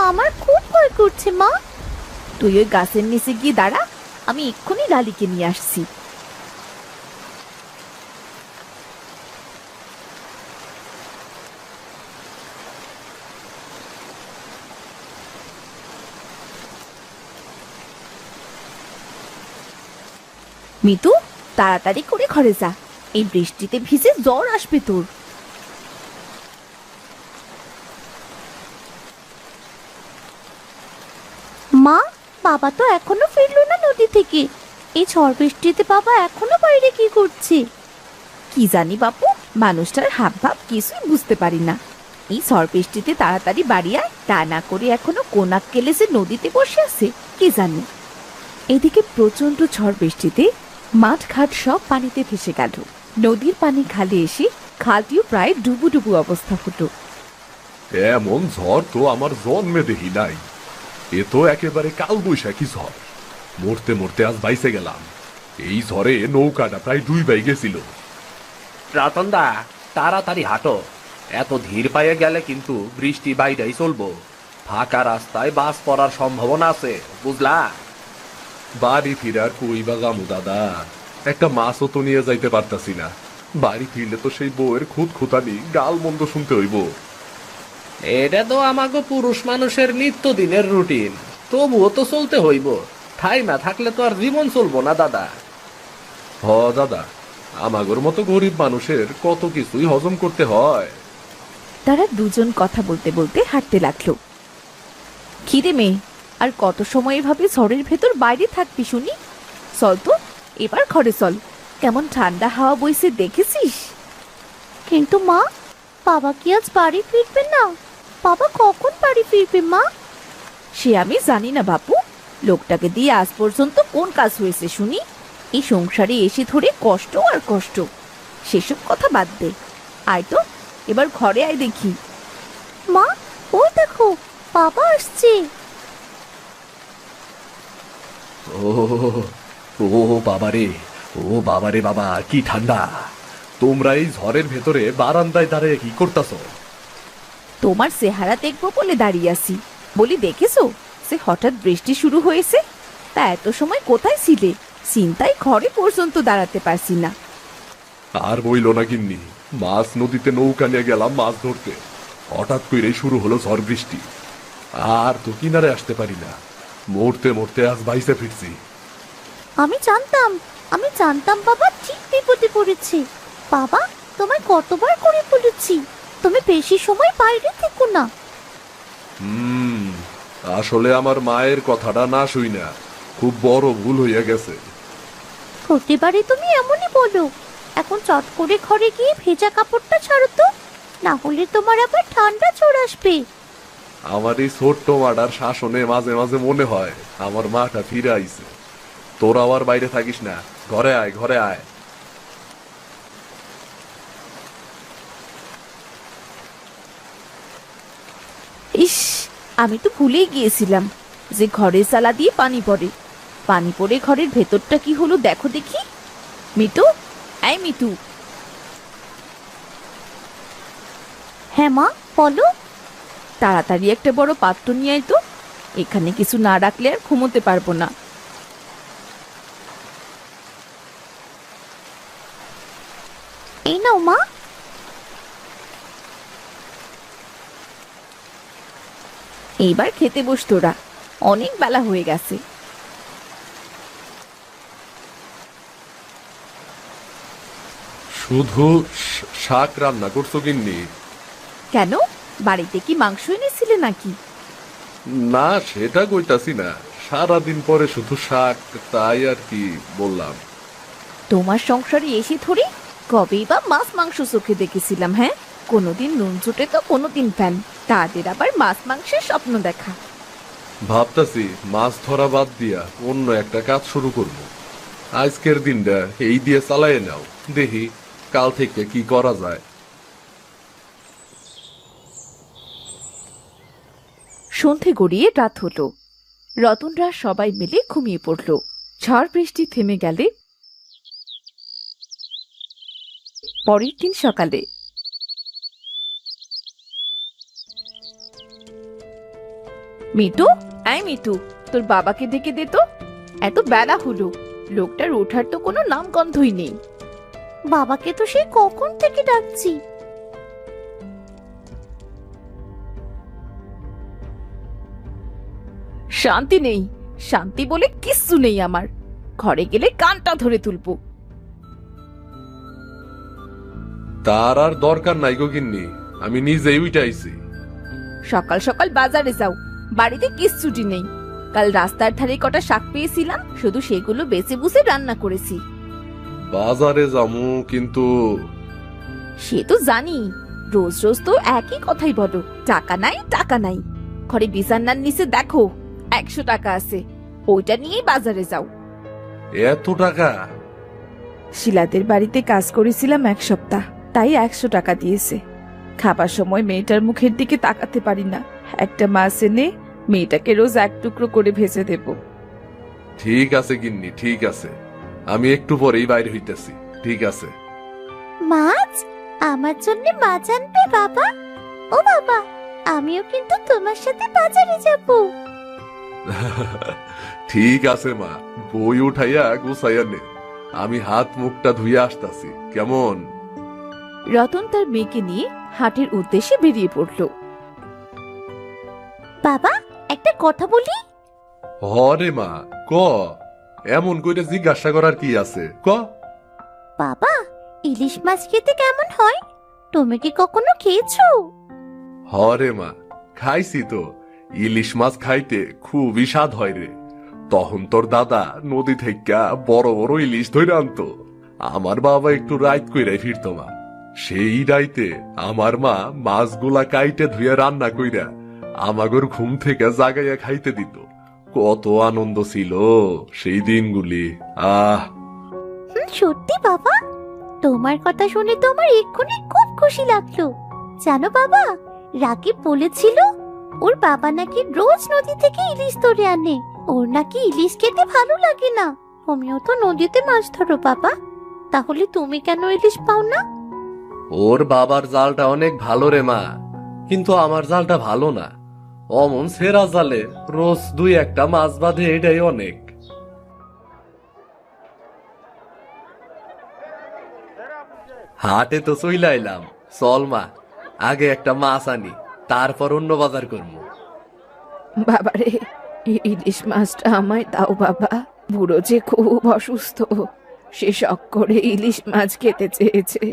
আমার খুব ভয় করছে মা। তুই ওই গাছের নিচে গিয়ে দাঁড়া, আমি এক্ষুনি লালিকে নিয়ে আসছি। মিতু, তাড়াতাড়ি করে ঘরে যা, এই বৃষ্টিতে ভিজে জ্বর আসবে তোর। মা, বাবা তো এখনো ফিরলো না নদী থেকে। এই ঝড় বৃষ্টিতে বাবা এখনো বাইরে কি করছে? কি জানি বাপু, মানুষটার হাব ভাব কিছুই বুঝতে পারি না। এই ঝড় বৃষ্টিতে তাড়াতাড়ি বাড়ি আয়, তা না করে এখনো কোনাক কেলে যে নদীতে বসে আছে কি জানি। এদিকে প্রচন্ড ঝড় বৃষ্টিতে মাঠ ঘাট সব পানিতে ভেসে গেল। নদীর পানি খালে এসে খালটিও প্রায় ডুবু ডুবু অবস্থা হতো। এমন ঝড় তো আমার জন্মে দেখি নাই। এ তো একেবারে কালবৈশাখী ঝড়। মরতে মরতে আজ বাইসে গেলাম। এই ঝড়ে নৌকাটা প্রায় ডুইবাই গেছিল। রাতনদা, তাড়াতাড়ি হাঁটো। এত ধীর পায়ে গেলে কিন্তু বৃষ্টি বাইরেই চলবো। ফাঁকা রাস্তায় বাস পড়ার সম্ভাবনা আছে, বুঝলা? বাড়ি ফিরার কই বা গামু দাদা, একটা মাছও তো নিয়ে যাইতে পারতাছি না। বাড়ি ফিরলে তো সেই বউয়ের খুদ খুতানি গাল মন্দ শুনতে হইব। এটা তো আমাকে পুরুষ মানুষের নিত্যদিনের রুটিন, তবুও তো চলতে হইব। ঠাই না থাকলে তো আর জীবন চলবো না দাদা। হ দাদা, আমাগর মতো গরিব মানুষের কত কিছুই হজম করতে হয়। তারা দুজন কথা বলতে বলতে হাঁটতে লাগলো। খিদে মেয়ে, আর কত সময় এভাবে ঝড়ের ভেতর বাইরে থাকবি শুনি? চল তো এবার ঘরে চল, কেমন ঠান্ডা হাওয়া বইছে দেখেছিস? কিন্তু মা, বাবা কি আজ বাড়ি ফিরবে না? বাবা কখন বাড়ি ফিরবে মা? সে আমি জানি না বাপু, লোকটাকে দিয়ে আজ পর্যন্ত কোন কাজ হয়েছে শুনি? এই সংসারে এসে ধরে কষ্ট আর কষ্ট। সেসব কথা বাদ দে, আয় তো এবার ঘরে আয় দেখি। মা, ওই দেখো বাবা আসছে। ও ও বাবারে, ও বাবারে বাবা, কি ঠান্ডা! তোমরা এই ঝড়ের ভেতরে বারান্দায় দাঁড়িয়ে কি করতাছ? তোমার চেহারা দেখবো বলে দাঁড়িয়ে আছি। বলি দেখেছো সে হঠাৎ বৃষ্টি শুরু হয়েছে? তা এত সময় কোথায় ছিলে? চিন্তায় ঘরে পর্যন্ত দাঁড়াতে পারছি না। আর বইল না গিন্নি, মাছ নদীতে নৌকা নিয়ে গেলাম মাছ ধরতে, হঠাৎ করে শুরু হলো ঝড় বৃষ্টি। আর তো কিনারে আসতে পারি না, মরতে মরতে আজ বাইসে ফিরছি। আমি জানতাম বাবা ঠিক বিপদে পড়েছে। বাবা, তোমায় কতবার করে বলেছি তুমি বেশি সময় বাইরে থেকো না। আসলে আমার মায়ের কথাটা না শুই না, খুব বড় ভুল হইয়া গেছে। প্রতিবারই তুমি এমনই বলো। এখন চট করে ঘরে গিয়ে ভেজা কাপড়টা ছাড়ো তো, না হলে তোমার আবার ঠান্ডা জ্বর আসবে। আমার এই ছোট্ট মাটার শাসনে মাঝে মাঝে মনে হয় আমার মাটা ফিরে আইছে। তোরা আবার বাইরে থাকিস না, ঘরে আয়, ঘরে আয়। ইস, আমি তো ভুলেই গিয়েছিলাম যে ঘরের চালা দিয়ে পানি পড়ে। পানি পড়ে ঘরের ভেতরটা কি হলো দেখো দেখি। মিতু, এই মিতু। হ্যাঁ মা, বলো। তাড়াতাড়ি একটা বড় পাত্র নিয়ে আয় তো, এখানে কিছু না রাখলে আর ঘুমোতে পারবো না। এই নাও মা। এইবার খেতে বস তোরা, অনেক বেলা হয়ে গেছে। শুধু শাক রান্না করছো গিন্নি? কেন, বাড়িতে কি মাংস এনেছিলে নাকি? না, সেটা কইতাছি না, সারাদিন পরে শুধু শাক, তাই আর কি বললাম। তোমার সংসারে এসে ধরে কবেই বা মাছ মাংস চোখে দেখেছিলাম? হ্যাঁ, কোনোদিন নুন ছুটে তো কোনোদিন ফ্যান, তাদের আবার মাছ মাংসের স্বপ্ন দেখা। ভাবতাছি মাছ ধরা বাদ দিয়া অন্য একটা কাজ শুরু করব। আজকের দিনটা এই দিয়ে চালায় নাও, দেখি কাল থেকে কি করা যায়। সন্ধে গড়িয়ে রাত হলো। রতনরা সবাই মিলে ঘুমিয়ে পড়ল। ঝড় বৃষ্টি থেমে গেলে পরের দিন সকালে মিতু, এই মিতু, তোর বাবাকে ডেকে দে তো। এত বেলা হলো, লোকটার ওঠার তো কোনো নাম গন্ধই নেই। বাবাকে তো সেই কখন থেকে ডাকছি। শান্তি নেই, শান্তি বলে কিচ্ছু নেই আমার। ঘরে গেলে কানটা ধরে তুলবো। তার আর দরকার নাই গো গিন্নি, আমি নিজেই উইটাইছি। সকাল সকাল বাজারে যাও, বাড়িতে কিচ্ছুটি নেই। কাল রাস্তার ধারে কটা শাক পেয়েছিলাম, শুধু সেগুলো বেছে বুঝে রান্না করেছি। বাজারে যামু, কিন্তু সে তো জানি, রোজ রোজ তো একই কথাই বলো, টাকা নাই টাকা নাই। ঘরে বিছানার নিচে দেখো 100 টাকা আছে, ওইটা নিয়েই বাজারে যাও। এত টাকা? শিলাদের বাড়িতে কাজ করেছিলাম 1 সপ্তাহ, তাই 100 টাকা দিয়েছে। খাবার সময় মেয়েটার মুখের দিকে তাকাতে পারি না। একটা মাছ এনে মেয়েটাকে রোজ 1 টুকরো করে ভেজে দেব। ঠিক আছে গিন্নি, ঠিক আছে, আমি একটু পরেই বাইরে হইতেছি। ঠিক আছে। মাছ? আমার জন্য মাছ আনবে বাবা? ও বাবা, আমিও কিন্তু তোমার সাথে বাজারে যাব। ঠিক আছে মা, বই উঠাইয়া গুছাইয়া নে, আমি হাত মুখটা ধুইয়া আসতাছি, কেমন? রতন তার মেয়েকে নিয়ে হাটের উদ্দেশ্যে বেরিয়ে পড়ল। বাবা, একটা কথা বলি। হরে মা, ক। এমন কইরে জিজ্ঞাসা করার কি আছে, ক। বাবা, ইলিশ মাছ খেতে কেমন হয়? তুমি কি কখনো খেয়েছো? হরে মা, খাইছি তো। ইলিশ মাছ খাইতে খুবই স্বাদ হয় রে। তখন তোর দাদা নদী থেকে বড় বড় ইলিশ ধরে আনতো। আমার বাবা একটু রাইত কইরাই ফিরতো মা। সেই রাইতে আমার মা মাছগুলা কাইটে ধুয়ে রান্না কইরা আমাগর ঘুম থেকে জাগাইয়া খাইতে দিত। কত আনন্দ ছিল সেই দিনগুলি, আহ। সত্যি বাবা, তোমার কথা শুনে তো আমার এক্ষুনি খুব খুশি লাগলো। জানো বাবা, রাকিব বলেছিল ওর বাবা নাকি রোজ নদী থেকে ইলিশ ধরে আনে। ওর নাকি ইলিশ খেতে ভালো লাগে না। তুমিও তো নদীতে মাছ ধরো বাবা, তাহলে তুমি কেন ইলিশ পাও না? ওর বাবার জালটা অনেক ভালো রে মা, কিন্তু আমার জালটা ভালো না। অমন সেরা জালে রোজ 2-1টা মাছ বাঁধে, এটাই অনেক। হাটে তো চইলাইলাম, চল মা আগে একটা মাছ আনি, তারপর অন্য বাজার করবো। বাবারে, ইলিশ মাছটা আমায় দাও বাবা। বুড়ো যে খুব অসুস্থ, সে শখ করে ইলিশ মাছ খেতে চেয়েছে।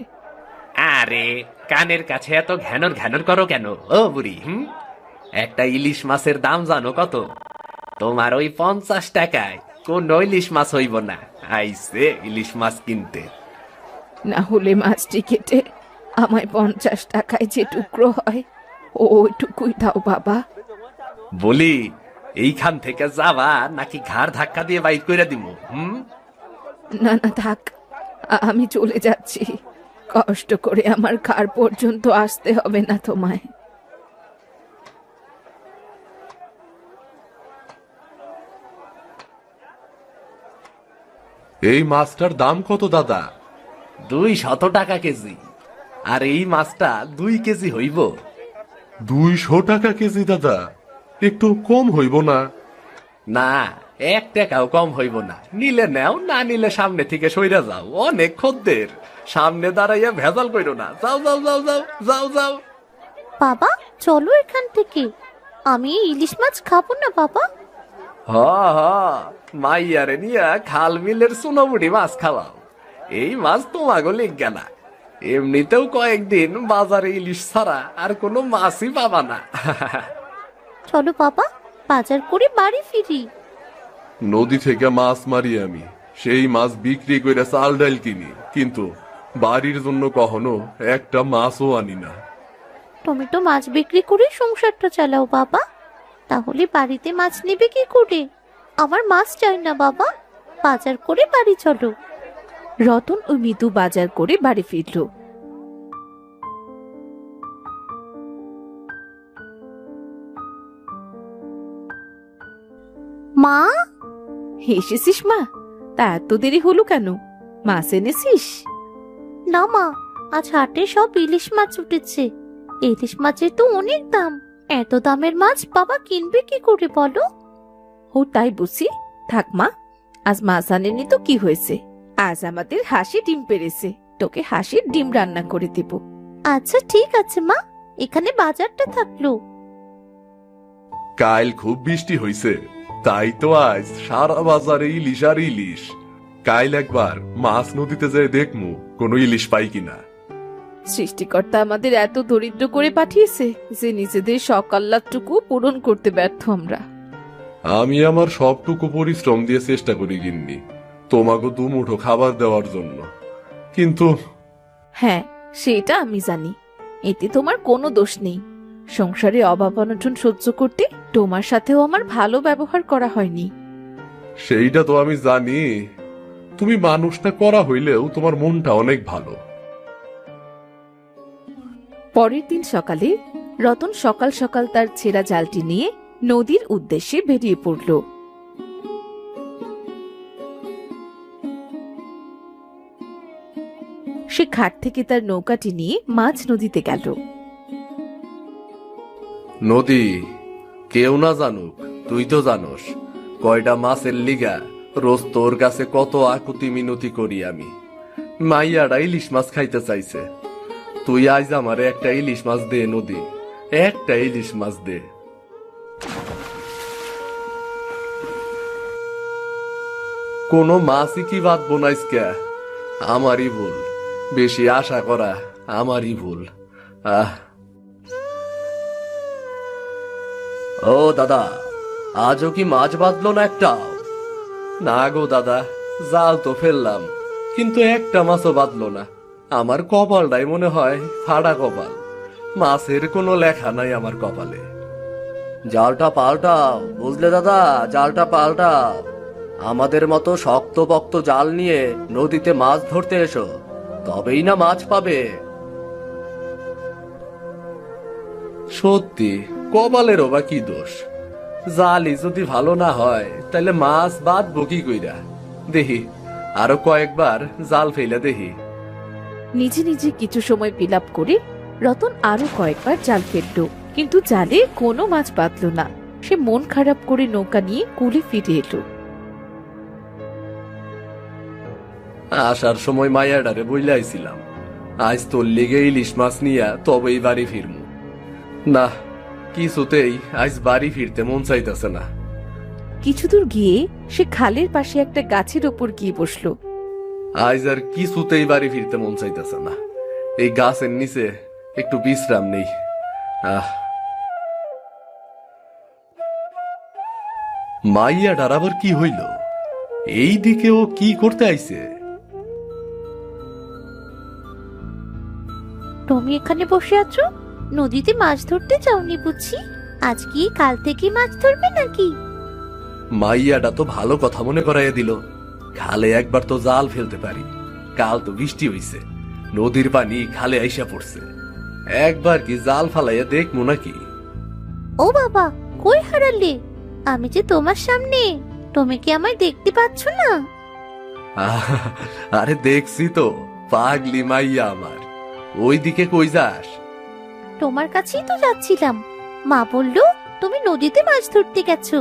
আরে কানের কাছে এত ঘ্যানর ঘ্যানর করো কেন ও বুড়ি? একটা ইলিশ মাছের দাম জানো কত? তোমার ওই 50 টাকায় কোন ইলিশ মাছ হইব না। আইসে ইলিশ মাছ কিনতে। না হলে মাছটি কেটে আমায় 50 টাকায় যে টুকরো হয় ওইটুকুই দাও বাবা। বলি, এইখান থেকে যাবা নাকি ঘাড় ধাক্কা দিয়ে বাইক করে দিব? না না থাক, আমি চলে যাচ্ছি। কষ্ট করে আমার ঘর পর্যন্ত আসতে হবে না তোমায়। এই মাছটার দাম কত দাদা? 200 টাকা কেজি। আর এই মাছটা 2 কেজি হইব। 200 টাকা কেজি দাদা, একটু কম হইব না? না, 1 টাকাও কম হইব না। নিলে নেও, না নিলে সামনে থেকে সইরা যাও। অনেক খদ্দের, সামনে দাঁড়াইয়া ভেজাল কইরো না। যাও যাও যাও যাও যাও যাও। বাবা, চলো এখান থেকে। আমি এই ইলিশ মাছ খাবো না বাবা। হ হ, মাইয়ারে নিয়া খাল বিলের সোনামুড়ি মাছ খাওয়াও। এই মাছ তোমাগো লিগা না। এমনিতেও কয়েকদিন বাজারে ইলিশ ছাড়া আর কোনো মাছই পাবা না। চলো বাবা, বাজার করে বাড়ি ফিরি। নদী থেকে মাছ মারি আমি, সেই মাছ বিক্রি করে চাল ডাল কিনি, কিন্তু বাড়ির জন্য কখনো একটা মাছও আনি না। তুমি তো মাছ বিক্রি করে সংসারটা চালাও বাবা, তাহলে বাড়িতে মাছ নেবে কি করে? আমার মাছ চাই না বাবা, বাজার করে বাড়ি চলো। রতন ও মিতু বাজার করে বাড়ি ফিরল। মা, এসেছিস মা? তা এত দেরি হলো কেন? মাছ এনেছিস? না মা, আজ হাটে সব ইলিশ মাছ উঠেছে। ইলিশ মাছের তো অনেক দাম। এত দামের মাছ বাবা কিনবে কি করে বলো? ও তাই বুঝি। থাক মা, আজ মাছ আনেনি তো কি হয়েছে? আজ আমাদের হাসি ডিম পেরেছে, তোকে হাসির ডিম রান্না করে দেব। আচ্ছা ঠিক আছে মা, এখানে বাজারটা থাকলো। কাল খুব বৃষ্টি হইছে, তাই তো আজ সারা বাজারে ইলিশ আর ইলিশ। কাল একবার মাছ নদীতে যেয়ে দেখমু কোনো ইলিশ পাই কিনা। সৃষ্টিকর্তা আমাদের এত দরিদ্র করে পাঠিয়েছে যে নিজেদের শখ আহ্লাদটুকু পূরণ করতে ব্যর্থ আমরা। আমি আমার সবটুকু পরিশ্রম দিয়ে চেষ্টা করি গিন্নি, তোমাকে দুমুঠো খাবার দেওয়ার জন্য, কিন্তু হ্যাঁ, সেটা আমি জানি। এতে তোমার কোনো দোষ নেই। সংসারে অভাব অনটন সহ্য করতে তোমার সাথেও আমার ভালো ব্যবহার করা হয়নি। সেইটা তো আমি জানি। তুমি মানুষটা করা হইলেও তোমার মনটা অনেক ভালো। পরের দিন সকালে রতন সকাল সকাল তার ছেঁড়া জালটি নিয়ে নদীর উদ্দেশ্যে বেরিয়ে পড়ল। সে ঘাট থেকে তার নৌকাটি নিয়ে মাঝ নদীতে গেল। নদী, কেউ না জানুক, তুই তো জানোস কয়টা মাছের লিগা রোজ তোর কাছে কত আকুতি মিনতি করি আমি। মাইয়াটা ইলিশ মাছ খাইতে চাইছে, তুই আজ আমারে একটা ইলিশ মাছ দে নদী, একটা ইলিশ মাছ দে। কোনো মাছই কি বাদ বোনাইস কে? আমারই ভুল, বেশি আশা করা আমারই ভুল। ও দাদা, আজও কি মাছ বাঁধলো না একটাও? না গো দাদা, জাল তো ফেললাম, কিন্তু একটা মাছও বাঁধলো না। আমার কপালটাই মনে হয় ফাড়া কপাল, মাছের কোনো লেখা নাই আমার কপালে। জালটা পাল্টাও বুঝলে দাদা, জালটা পাল্টাও। আমাদের মতো শক্ত পক্ত জাল নিয়ে নদীতে মাছ ধরতে এসো, তবেই না মাছ পাবে। সত্যি কপালেরও বা কি দোষ? জালই যদি ভালো না হয় তাহলে মাছ বাঁধবো কি কইরা? দেখি আরো কয়েকবার জাল ফেলে দেখি। নিজে নিজে কিছু সময় বিলাপ করে রতন আরো কয়েকবার জাল ফেলল, কিন্তু জালে কোনো মাছ বাঁধল না। সে মন খারাপ করে নৌকা নিয়ে কুলে ফিরে এলো। আসার সময় মায়াডারে বইলাইছিলাম আজ তোর লেগে ইলিশ মাছ নিয়া তবেই বাড়ি ফিরমু। না, কিছুতেই আজ বাড়ি ফিরতে মন চাইতেছে না। কিছু দূর গিয়ে সে খালের পাশে একটা গাছের ওপর গিয়ে বসলো। আজ আর কিছুতেই বাড়ি ফিরতে মন চাইতেছে না। এই গাছের নিচে একটু বিশ্রাম নেই। মাইয়াডার আবার কি হইল? এই দিকে ও কি করতে আইছে? তুমি এখানে বসে আছো, নদীতে মাছ ধরতে যাওনি বুঝি? আজ কি কাল থেকে মাছ ধরবে নাকি? মাইয়াটা তো ভালো কথা মনে করাইয়া দিল। খালে একবার তো জাল ফেলতে পারি। কাল তো বৃষ্টি হইছে, নদীর পানি খালে আইসা পড়ছে। একবার কি জাল ফালাইয়া দেখবো নাকি? ও বাবা, কই হারালে? আমি যে তোমার সামনে, তুমি কি আমায় দেখতে পাচ্ছ না? আরে দেখছি তো, পাগলি মাইয়া আমার। ওইদিকে কই যাস? তোমার কাছেই তো যাচ্ছিলাম। মা বলল তুমি নদীতে মাছ ধরতে গেছো,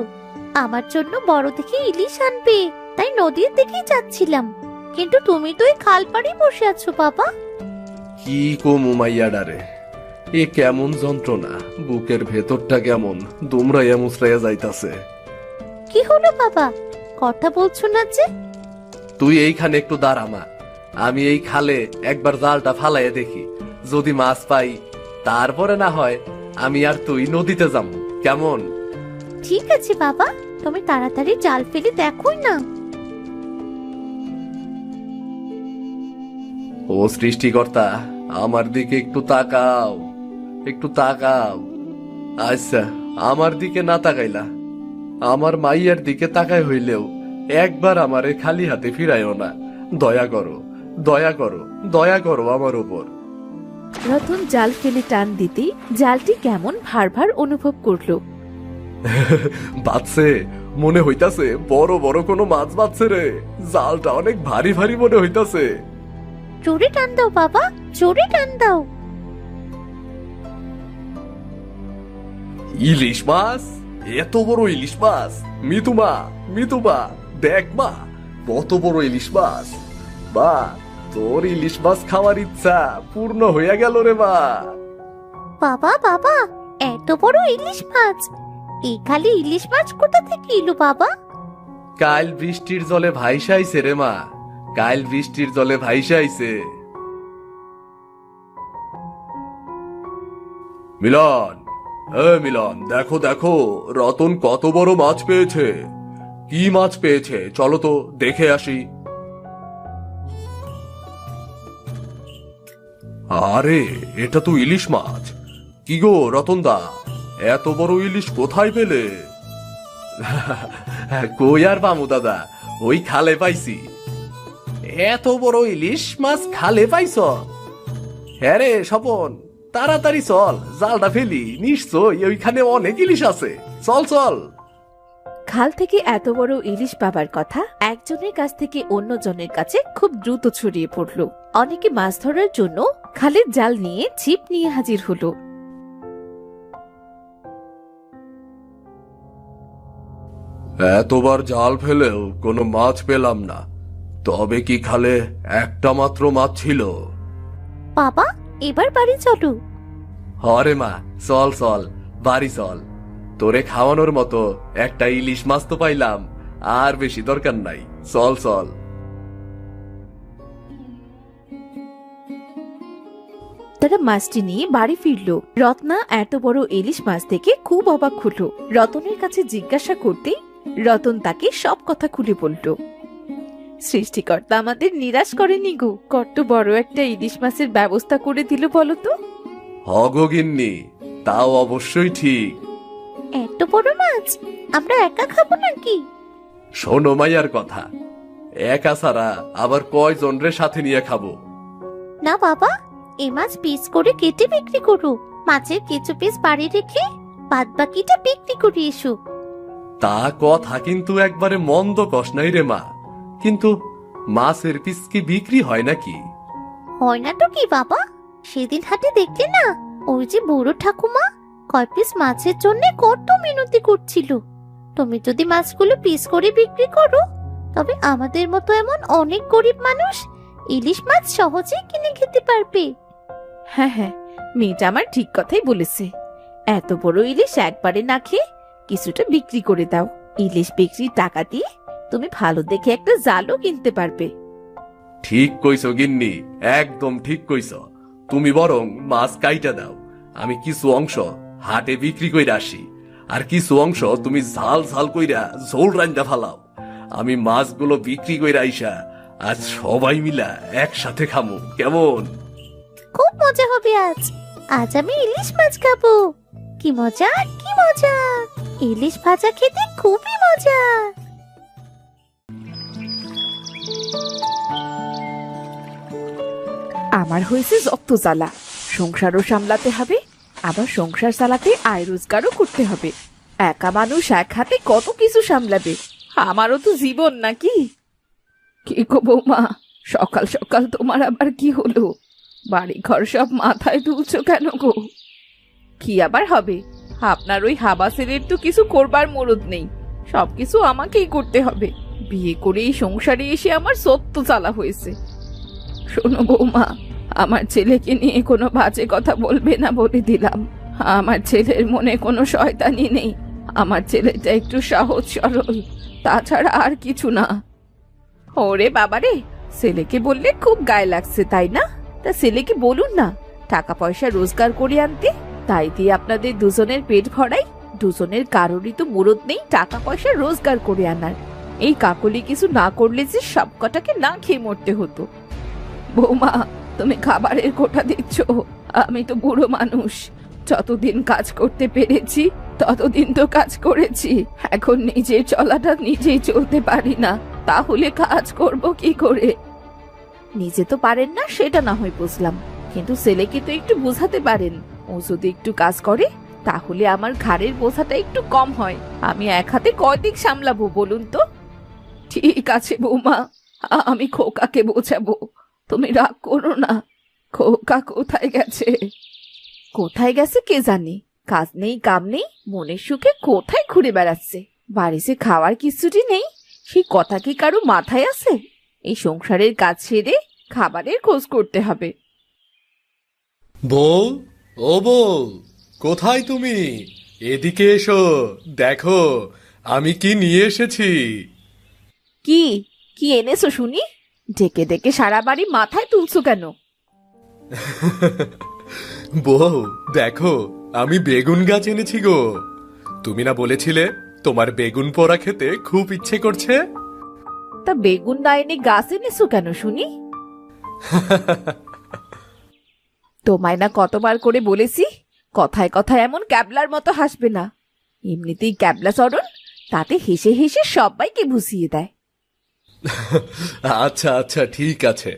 আমার জন্য বড় দেখে ইলিশ আনবে, তাই নদীর দিকেই যাচ্ছিলাম। কিন্তু তুমি তো এই খাল পাড়ে বসে আছো বাবা। কি কমু মাইয়াডারে, এ কেমন যন্ত্রণা, বুকের ভেতরটা কেমন দুমরাইয়া মুসরাইয়া যাইতাছে। কি হলো বাবা, কথা বলছো না যে? তুই এইখানে একটু দাঁড়া মা, আমি এই খালে একবার জালটা ফালাইয়া দেখি, যদি মাছ পাই তারপরে না হয় আমি আর তুই নদীতে যাব, কেমন? ঠিক আছে বাবা, তুমি তাড়াতাড়ি জাল ফেলে দেখোই না। ও সৃষ্টিকর্তা, আমার দিকে একটু তাকাও, একটু তাকাও। আচ্ছা, আমার দিকে না তাকাইলা, আমার মাইয়ার দিকে তাকাই হইলেও একবার আমারে খালি হাতে ফিরাইও না। দয়া করো, দয়া করো, দয়া করো আমার উপর। রতন জাল ফেলে টান দিতেই জালটি কেমন ভার ভার অনুভব করলো। বাঁচছে, মনে হইতাছে বড় বড় কোনো মাছ বাঁচছে রে। জালটা অনেক ভারী ভারী মনে হইতাছে। জোরে টান দাও বাবা, জোরে টান দাও। ইলিশ মাছ, এত বড় ইলিশ মাছ! মিতুমা, মিতুমা, দেখ মা, কত বড় ইলিশ মাছ! বা, তোর ইলিশ মাছ খাওয়ার ইচ্ছা পূর্ণ হইয়া গেল রে মা। বাবা বাবা, এত বড় ইলিশ মাছ! এই খালি ইলিশ মাছ কোথা থেকে এলো বাবা? কাল বৃষ্টির জলে ভাইসাইছে রে মা, কাল বৃষ্টির জলে ভাইসাইছে। মিলন, মিলন, দেখো দেখো, রতন কত বড় মাছ পেয়েছে। কি মাছ পেয়েছে চলো তো দেখে আসি। আরে, এটা তো ইলিশ মাছ। কি গো রতনদা, এত বড় ইলিশ কোথায় পেলে? কই আর পামু দাদা, ওই খালে পাইছি। এত বড় ইলিশ মাছ খালে পাইছ? হ্যাঁ রে স্বপন, তাড়াতাড়ি চল, জালটা ফেলি, নিশ্চয় ওইখানে অনেক ইলিশ আছে। চল চল। খাল থেকে এত বড় ইলিশ পাবার কথা একজনের কাছ থেকে অন্যজনের কাছে খুব দ্রুত ছড়িয়ে পড়ল। অনেকে মাছ ধরার জন্য খালের জাল নিয়ে ছিপ নিয়ে হাজির হলো। এতবার জাল ফেলেও কোনো মাছ পেলাম না, তবে কি খালে একটা মাত্র মাছ ছিল? বাবা, এবার বাড়ি চলো। হরে মা, চল চল, বাড়ি চল। তোরে খাওয়ানোর মতো একটা ইলিশ মাছ তো পাইলাম, আর বেশি দরকার নাই, চল চল। তারা মাছটি নিয়ে বাড়ি ফিরলো। রত্না এত বড় ইলিশ মাছ থেকে খুব অবাক হলো। রতনের কাছে জিজ্ঞাসা করতেই রতন তাকে সব কথা খুলে বলল। সৃষ্টিকর্তা আমাদের নিরাশ করেনি গো, কত বড় একটা ইলিশ মাছের ব্যবস্থা করে দিল বলো তো। হগিন্নি, তাও অবশ্যই ঠিক। এত বড় মাছ আমরা একা খাবো নাকি? শোনো মাইয়ার কথা, একা ছাড়া আবার কয়জন রে সাথে নিয়ে খাবো? না বাবা, এ মাছ পিস করে কেটে বিক্রি করো। মাছের কিছু পিস বাড়ি রেখে বাদ বাকিটা বিক্রি করে এসো। তা কথা কিন্তু একবারে মন্দ কষ নাই রে মা, কিন্তু মাছের পিস কি বিক্রি হয় নাকি? হয় না তো কি বাবা, সেদিন হাটে দেখলে না, ওই যে বুড়ো ঠাকুমা কয় পিস মাছের জন্য কত মিনতি করছিল। তুমি যদি মাছগুলো পিস করে বিক্রি করো, তবে আমাদের মতো এমন অনেক গরিব মানুষ ইলিশ মাছ সহজেই কিনে খেতে পারবে। হ্যাঁ হ্যাঁ, মেয়েটা আমার ঠিক কথাই বলেছে। এত বড় ইলিশ একবারে না খেয়ে কিছুটা বিক্রি করে দাও। ইলিশ বিক্রির টাকা দিয়ে তুমি ভালো দেখে একটা জালও কিনতে পারবে। ঠিক কইছো গিন্নি, একদম ঠিক কইছো। তুমি বরং মাছ কাইটা দাও, আমি কিছু অংশ হাটে বিক্রি কইরা আসি, আর কিছু অংশ তুমি ঝাল ঝাল কইরা ঝোল রান্দা ফালাও। আমি মাছগুলো বিক্রি কইরা আইসা আজ সবাই মিলা একসাথে খামু, কেমন? খুব মজা হবে আজ। আজ আমি ইলিশ মাছ খাবো। কি মজা, কি মজা! ইলিশ ভাজা খেতে খুবই মজা। আমার হয়েছে যত জ্বালা, সংসারও সামলাতে হবে, আবার সংসার চালাতে আয় রোজগারও করতে হবে। একা মানুষ এক হাতে কত কিছু সামলাবে। আমারও তো জীবন নাকি। কি গো বৌমা, সকাল সকাল তোমার আবার কি হলো? বাড়ি ঘর সব মাথায় তুলছো কেন গো? কি আবার হবে, আপনার ওই হাবা ছেলের তো কিছু করবার মরদ নেই, সবকিছু আমাকেই করতে হবে। বিয়ে করে এই সংসারে এসে আমার সত্য জ্বালা হয়েছে। শোনো বৌমা, আমার ছেলেকে নিয়ে কোনো বাজে কথা বলবে না বলে দিলাম। আমার ছেলের মনে কোনো শয়তানি নেই। আমার ছেলেটা একটু সহজ সরল, তাছাড়া আর কিছু না। ওরে বাবারে, ছেলেকে বললে খুব গায়ে লাগছে তাই না? তা ছেলেকে বলুন না টাকা পয়সা রোজগার করে আনতে, তাই দিয়ে আপনাদের দুজনের পেট ভরাই। দুজনের কারোরই তো মুরদ নেই টাকা পয়সা রোজগার করে আনার। এই কাকলি কিছু না করলে যে সব কটাকে না খেয়ে মরতে হতো। বৌমা, তুমি খাবারের কোটা দিচ্ছ, আমি তো বুড়ো মানুষ, যতদিন কাজ করতে পেরেছি ততদিন তো কাজ করেছি। এখন নিজের চলাটা নিজেই চলতে পারি না, তাহলে কাজ করব কি করে? নিজে তো পারেন না সেটা না হয় বুঝলাম, কিন্তু ছেলেকে তো একটু বোঝাতে পারেন। ও যদি একটু কাজ করে তাহলে আমার ঘাড়ের বোঝাটা একটু কম হয়। আমি এক হাতে কয়দিক সামলাবো বলুন তো? ঠিক আছে বৌমা, আমি খোকাকে বোঝাবো, তুমি রাগ করো না। খোকা কোথায় গেছে? কোথায় গেছে কে জানে, কাজ নেই কাম নেই, মনের সুখে কোথায় ঘুরে বেড়াচ্ছে। বাড়িতে খাওয়ার কিছুটি নেই, সেই কথা কি কারো মাথায় আছে? এই সংসারের কাজ ছেড়ে খাবারের খোঁজ করতে হবে। বউ, ও বউ, কোথায় তুমি? এদিকে এসো, দেখো আমি কি নিয়ে এসেছি। কি কি এনেছো শুনি? ডেকে ডেকে সারা বাড়ি মাথায় তুলছো কেন? বউ দেখো, আমি বেগুন গাছ এনেছি গো। তুমি না বলেছিলে তোমার বেগুন পোড়া খেতে খুব ইচ্ছে করছে? তা বেগুন না এনে গাছ এনেছো কেন শুনি? তোমায় না কতবার করে বলেছি কথায় কথায় এমন ক্যাবলার মতো হাসবে না। এমনিতেই ক্যাবলা চরণ, তাতে হেসে হেসে সবাইকে ভুসিয়ে দেয়। আচ্ছা আচ্ছা ঠিক আছে,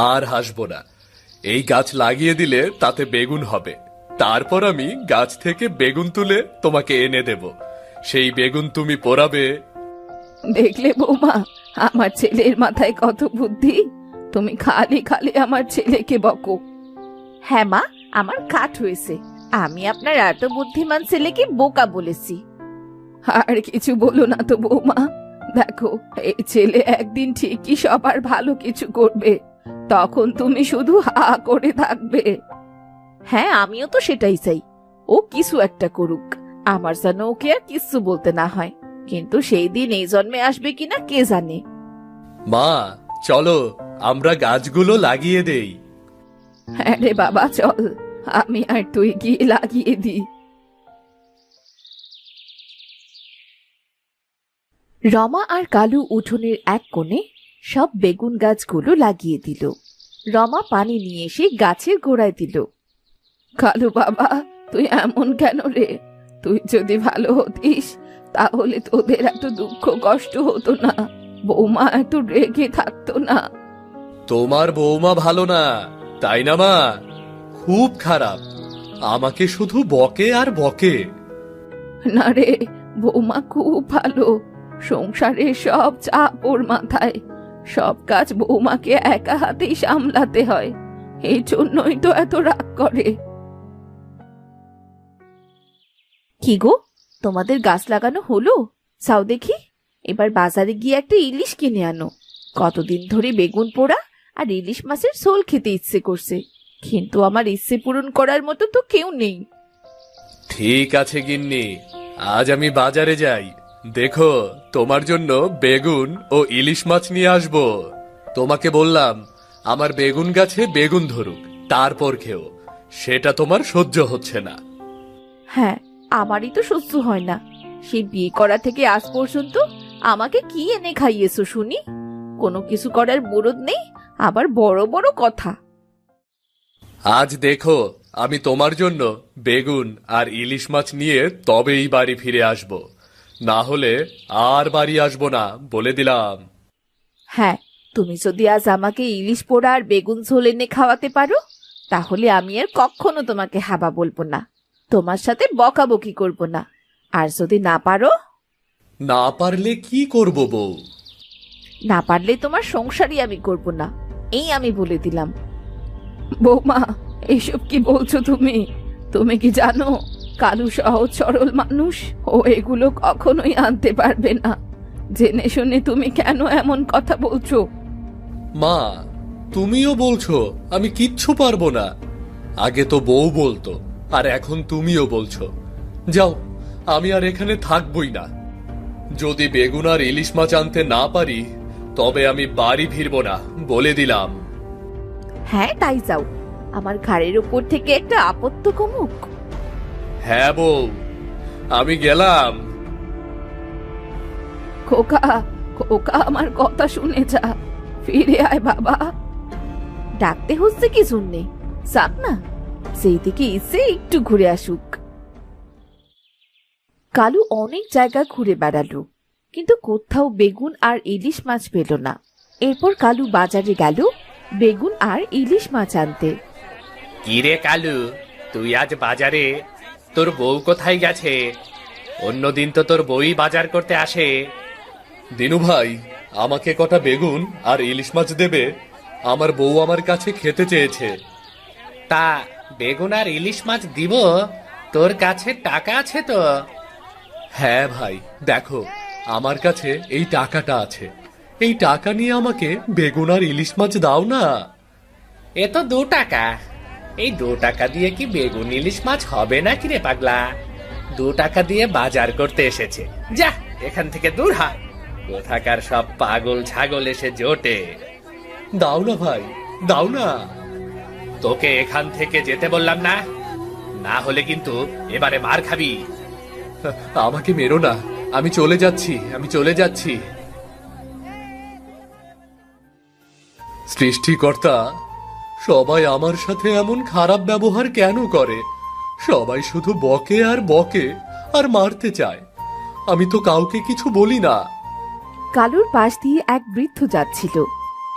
আর হাসবো না। এই গাছ লাগিয়ে দিলে তাতে বেগুন হবে, তারপর আমি গাছ থেকে বেগুন তুলে তোমাকে এনে দেব, সেই বেগুন তুমি পোড়াবে। দেখলে বৌমা, আমার ছেলের মাথায় কত বুদ্ধি। তুমি খালি খালি আমার ছেলেকে বকো। হ্যাঁ মা, আমার কাঠ হয়েছে, আমি আপনার এত বুদ্ধিমান ছেলেকে বোকা বলেছি। আর কিছু বলো না তো বৌমা, দেখো এই ছেলে একদিন ঠিকই সবার ভালো কিছু করবে, তখন তুমি শুধু হা করে থাকবে। হ্যাঁ, আমিও তো সেটাই চাই। ও কিছু একটা করুক, আমার যেন ওকে আর কিচ্ছু বলতে না হয়। কিন্তু সেই দিন এই জন্মে আসবে কিনা কে জানে। মা, চলো আমরা গাছগুলো লাগিয়ে দেই। হ্যাঁ রে বাবা, চল, আমি আর তুই গিয়ে লাগিয়ে দিই। রমা আর কালু উঠোনের এক কোণে সব বেগুন গাছগুলো লাগিয়ে দিল। রমা পানি নিয়ে এসে গাছের গোড়ায় দিল। কালু বাবা, তুই এমন কেন রে? তুই যদি ভালো হতিস তাহলে তোদের এত দুঃখ কষ্ট হতো না, বৌমা এত রেগে থাকতো না। তোমার বৌমা ভালো না, তাই না মা? খুব খারাপ, আমাকে শুধু বকে আর বকে। না রে, বৌমা খুব ভালো। সংসারে সব চাপ ওর মাথায়, সব কাজ বৌমাকে একা হাতেই সামলাতে হয়। এই জন্যই তো এত রাগ করে। কি গো, তোমাদের গাছ লাগানো হলো? চাও দেখি, এবার বাজারে গিয়ে একটা ইলিশ কিনে আনো। কতদিন ধরে বেগুন পোড়া আর ইলিশ মাছের ঝোল খেতে ইচ্ছে করছে, কিন্তু আমার ইচ্ছে পূরণ করার মতো তো কেউ নেই। ঠিক আছে গিন্নি, আজ আমি বাজারে যাই। দেখো, তোমার জন্য বেগুন ও ইলিশ মাছ নিয়ে আসবো। তোমাকে বললাম আমার বেগুন গাছে বেগুন ধরুক, তারপর খেও। সেটা তোমার সহ্য হচ্ছে না। হ্যাঁ, আমারই তো সহ্য হয় না। সে বিয়ে করা থেকে আজ পর্যন্ত আমাকে কি এনে খাইয়েছো শুনি? কোনো কিছু করার বরদ নেই, আবার বড় বড় কথা। আজ দেখো, আমি তোমার জন্য বেগুন আর ইলিশ মাছ নিয়ে তবেই বাড়ি ফিরে আসব, না হলে আর বাড়ি আসবো না, বলে দিলাম। হ্যাঁ, তুমি যদি আজ আমাকে ইলিশ পোড়া আর বেগুন ঝোল এনে খাওয়াতে পারো, তাহলে আমি আর কখনো তোমাকে হাবা বলবো না, তোমার সাথে বকাবকি করব না। আর যদি না পারো? না পারলে কি করব বউ? না পারলে তোমার সংসারই আমি করব না, এই আমি বলে দিলাম। বৌমা, এইসব কি বলছো তুমি? তুমি কি জানো কালু সহজ সরল মানুষ, ও এগুলো কখনোই আনতে পারবে না। জেনে শুনে তুমি কেন এমন কথা বলছো? মা, তুমিও বলছো আমি কিচ্ছু পারবো না। আগে তো বউ বলতো, আর এখন তুমিও বলছো। যাও, আমি আর এখানে থাকবই না। যদি বেগুন আর ইলিশ মাছ আনতে না পারি, তবে আমি বাড়ি ফিরবো না, বলে দিলাম। হ্যাঁ, তাই যাও, আমার ঘাড়ের উপর থেকে একটা আপত্ত কমুক। হ্যাঁ বউ, আমি গেলাম। খোকা, খোকা, আমার কথা শুনে যা, ফিরে আয় বাবা। ডাকতে হচ্ছে কি শুননে? যাক না, সেই দিকে এসে একটু ঘুরে আসুক। কালু অনেক জায়গা ঘুরে বেড়ালো, কিন্তু কোথাও বেগুন আর ইলিশ মাছ পেল না। এরপর কালু বাজারে গেল বেগুন আর ইলিশ মাছ আনতে। কিরে কালু, তুই আজ বাজারে? তোর বউ কোথায় গেছে? অন্যদিন তো তোর বউই বাজার করতে আসে। দিনু ভাই, আমাকে কটা বেগুন আর ইলিশ মাছ দেবে? আমার বউ আমার কাছে খেতে চেয়েছে। তা বেগুন আর ইলিশ মাছ দিব? তোর কাছে টাকা আছে তো? হ্যাঁ ভাই, দেখো, আমার কাছে এই টাকাটা আছে। এই টাকা নিয়ে আমাকে বেগুন আর ইলিশ মাছ দাও না। এ তো 2 টাকা। এই 2 টাকা দিয়ে কি বেগুন ইলিশ মাছ হবে না কি রে পাগলা? 2 টাকা দিয়ে বাজার করতে এসেছে, যা এখান থেকে দূর হ। কোথাকার সব পাগল ছাগল এসে জোটে। দাও না ভাই, দাও না। তোকে এখান থেকে যেতে বললাম না? না হলে কিন্তু এবারে মার খাবি। আমাকে মেরো না, আমি চলে যাচ্ছি, আমি চলে যাচ্ছি। সৃষ্টিকর্তা, সবাই আমার সাথে এমন খারাপ ব্যবহার কেন করে? সবাই শুধু বকে আর বকে আর মারতে চায়। আমি তো কাউকে কিছু বলি না। কালুর পাশ দিয়ে এক বৃদ্ধ যাচ্ছিল।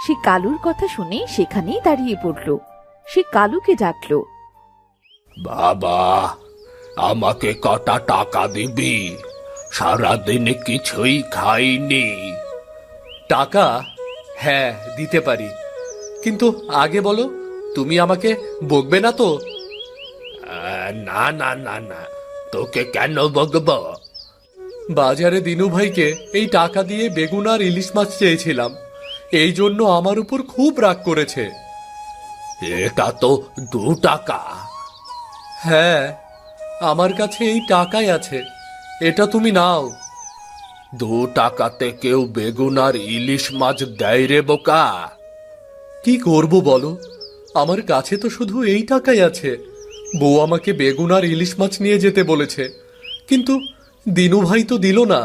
সে কালুর কথা শুনে সেখানেই দাঁড়িয়ে পড়ল। সে কালুকে ডাকলো। বাবা, আমাকে কটা টাকা দিবি? সারাদিনে কিছুই খাইনি। টাকা? হ্যাঁ, দিতে পারি, কিন্তু আগে বলো, তুমি আমাকে বকবে না তো? না না না না, তোকে কেন বকব? বাজারে দিনু ভাইকে এই টাকা দিয়ে বেগুন আর ইলিশ মাছ চেয়েছিলাম, এই জন্য আমার উপর খুব রাগ করেছে। এটা তো 2 টাকা, হ্যাঁ, আমার কাছে এই টাকাই আছে, এটা তুমি নাও। 2 টাকাতে কেউ বেগুন আর ইলিশ মাছ দেয় রে বোকা? কি করব বলো, আমার কাছে তো শুধু এই টাকাই আছে। বউ আমাকে বেগুন আর ইলিশ মাছ নিয়ে যেতে বলেছে, কিন্তু দিনু ভাই তো দিল না।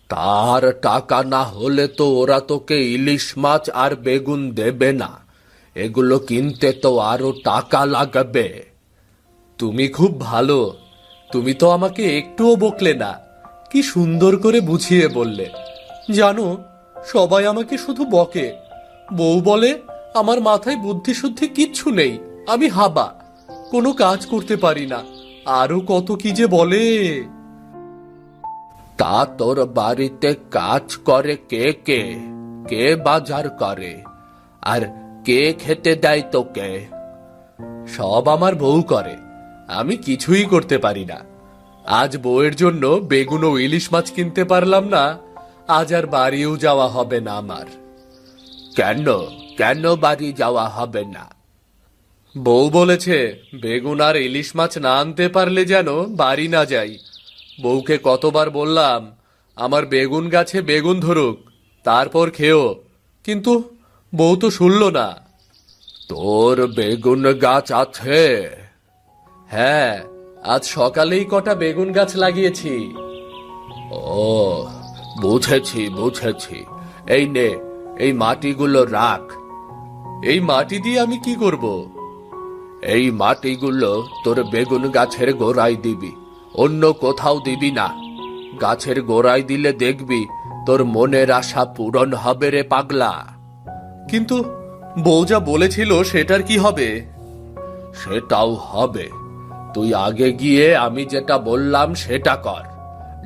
তার টাকা না হলে তো ওরা তোকে ইলিশ মাছ আর বেগুন দেবে না। এগুলো কিনতে তো আরো টাকা লাগবে। তুমি খুব ভালো, তুমি তো আমাকে একটুও বকলে না, কি সুন্দর করে বুঝিয়ে বললে। জানো, সবাই আমাকে শুধু বকে, বউ বলে আমার মাথায় বুদ্ধি শুদ্ধি কিচ্ছু নেই, আমি হাবা, কোনো কাজ করতে পারি না, আরো কত কি যে বলে। তা তোর বাড়িতে কাজ করে কে কে? কে বাজার করে? আর কে খেতে দেয় তোকে? সব আমার বউ করে, আমি কিছুই করতে পারি না। আজ বউয়ের জন্য বেগুন ও ইলিশ মাছ কিনতে পারলাম না, আজ আর বাড়িও যাওয়া হবে না আমার। কেন কেন বাড়ি যাওয়া হবে না? বউ বলেছে বেগুন আর ইলিশ মাছ না আনতে পারলে যেন বাড়ি না যাই। বউকে কতবার বললাম আমার বেগুন গাছে বেগুন ধরুক, তারপর খেও, কিন্তু বউ তো শুনল না। তোর বেগুন গাছ আছে? হ্যাঁ, আজ সকালেই কটা বেগুন গাছ লাগিয়েছি। ও, বুঝেছি বুঝেছি। এই নে, এই মাটিগুলো রাখ। এই মাটি দিয়ে আমি কি করব? এই মাটিগুলো তোর বেগুন গাছের গোড়ায় দিবি, অন্য কোথাও দিবি না। গাছের গোড়ায় দিলে দেখবি তোর মনের আশা পূরণ হবে রে পাগলা। কিন্তু বউ যা বলেছিল সেটার কি হবে? সেটাও হবে। তুই আগে গিয়ে আমি যেটা বললাম সেটা কর।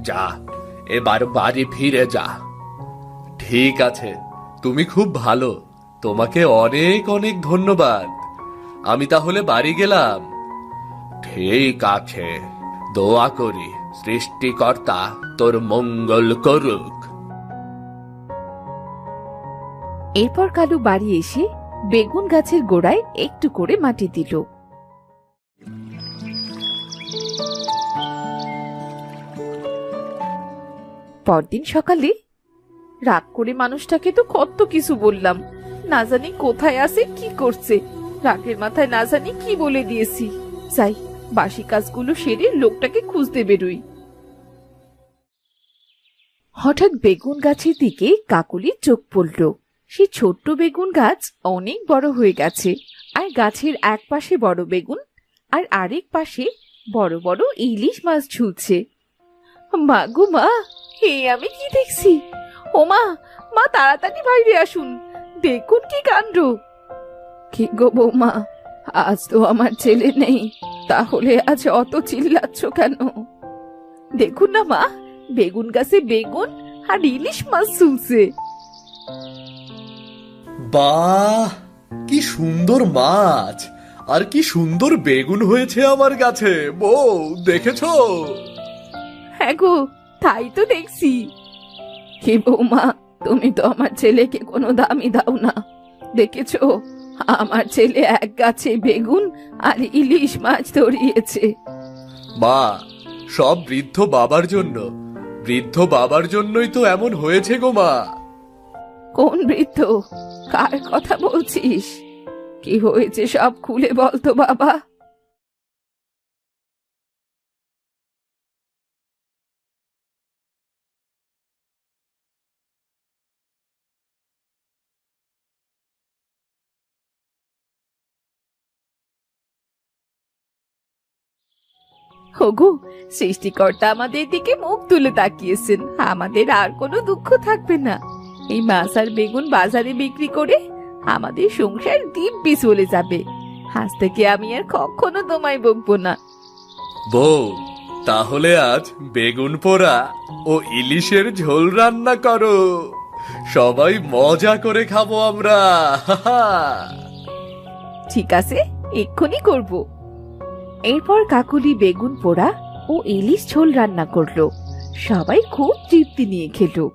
যা, এবার বাড়ি ফিরে যা। ঠিক আছে, তুমি খুব ভালো, তোমাকে অনেক অনেক ধন্যবাদ। আমি তাহলে বাড়ি গেলাম। ঠিক আছে, দোয়া করি সৃষ্টিকর্তা তোর মঙ্গল করুক। এরপর কালু বাড়ি এসে বেগুন গাছের গোড়ায় একটু করে মাটি দিল। পরদিন সকালে রাগ করে মানুষটাকে তো কত কিছু বললাম, না জানি কোথায় আছে কি করছে, রাগের মাথায় না জানি কি বলে দিয়েছি। যাই, বাসি কাজগুলো সেরে লোকটাকে খুঁজতে বেরোই। হঠাৎ বেগুন গাছের দিকে কাকলির চোখ পড়ল। সে ছোট্ট বেগুন গাছ অনেক বড় হয়ে গেছে, আর গাছের এক পাশে বড় বেগুন আর আরেক পাশে বড় বড় ইলিশ মাছ ঝুলছে। মা গো মা, আমি কি দেখছি? ও মা, মা তাড়াতাড়ি বাইরে আসুন, দেখুন কি কাণ্ড। কি গো বৌমা, আজ তো আমার ছেলে নেই, তাহলে আজ অত চিল্লাচ্ছ কেন? দেখুন না মা, বেগুন গাছে বেগুন আর ইলিশ মাছ ঝুলছে। বাহ, কি সুন্দর মাছ আর কি সুন্দর বেগুন হয়েছে আমার গাছে। বউ, দেখেছো? হ্যাঁ গো, তাই তো দেখছি। কি বৌমা, তুমি তো আমার ছেলেকে কোনো দামই দাও না। দেখেছো, আমার ছেলে এক গাছে বেগুন আর ইলিশ মাছ ধরিয়েছে। মা, সব বৃদ্ধ বাবার জন্য, বৃদ্ধ বাবার জন্যই তো এমন হয়েছে গো মা। কোন বৃদ্ধ? কার কথা বলছিস? কি হয়েছে সব খুলে বলতো বাবা। ওগো, সৃষ্টিকর্তা আমাদের দিকে মুখ তুলে তাকিয়েছেন, আমাদের আর কোনো দুঃখ থাকবে না। এই মাছ আর বেগুন বাজারে বিক্রি করে আমাদের সংসার দিব্যি চলে যাবে। আজ থেকে আমি আর কখনো তোমায় বকবো না। বউ, তাহলে আজ বেগুন পোড়া ও ইলিশের ঝোল রান্না করো, সবাই মজা করে খাবো আমরা। ঠিক আছে, এক্ষুনি করব। এরপর কাকুলি বেগুন পোড়া ও ইলিশ ঝোল রান্না করলো। সবাই খুব তৃপ্তি নিয়ে খেলো।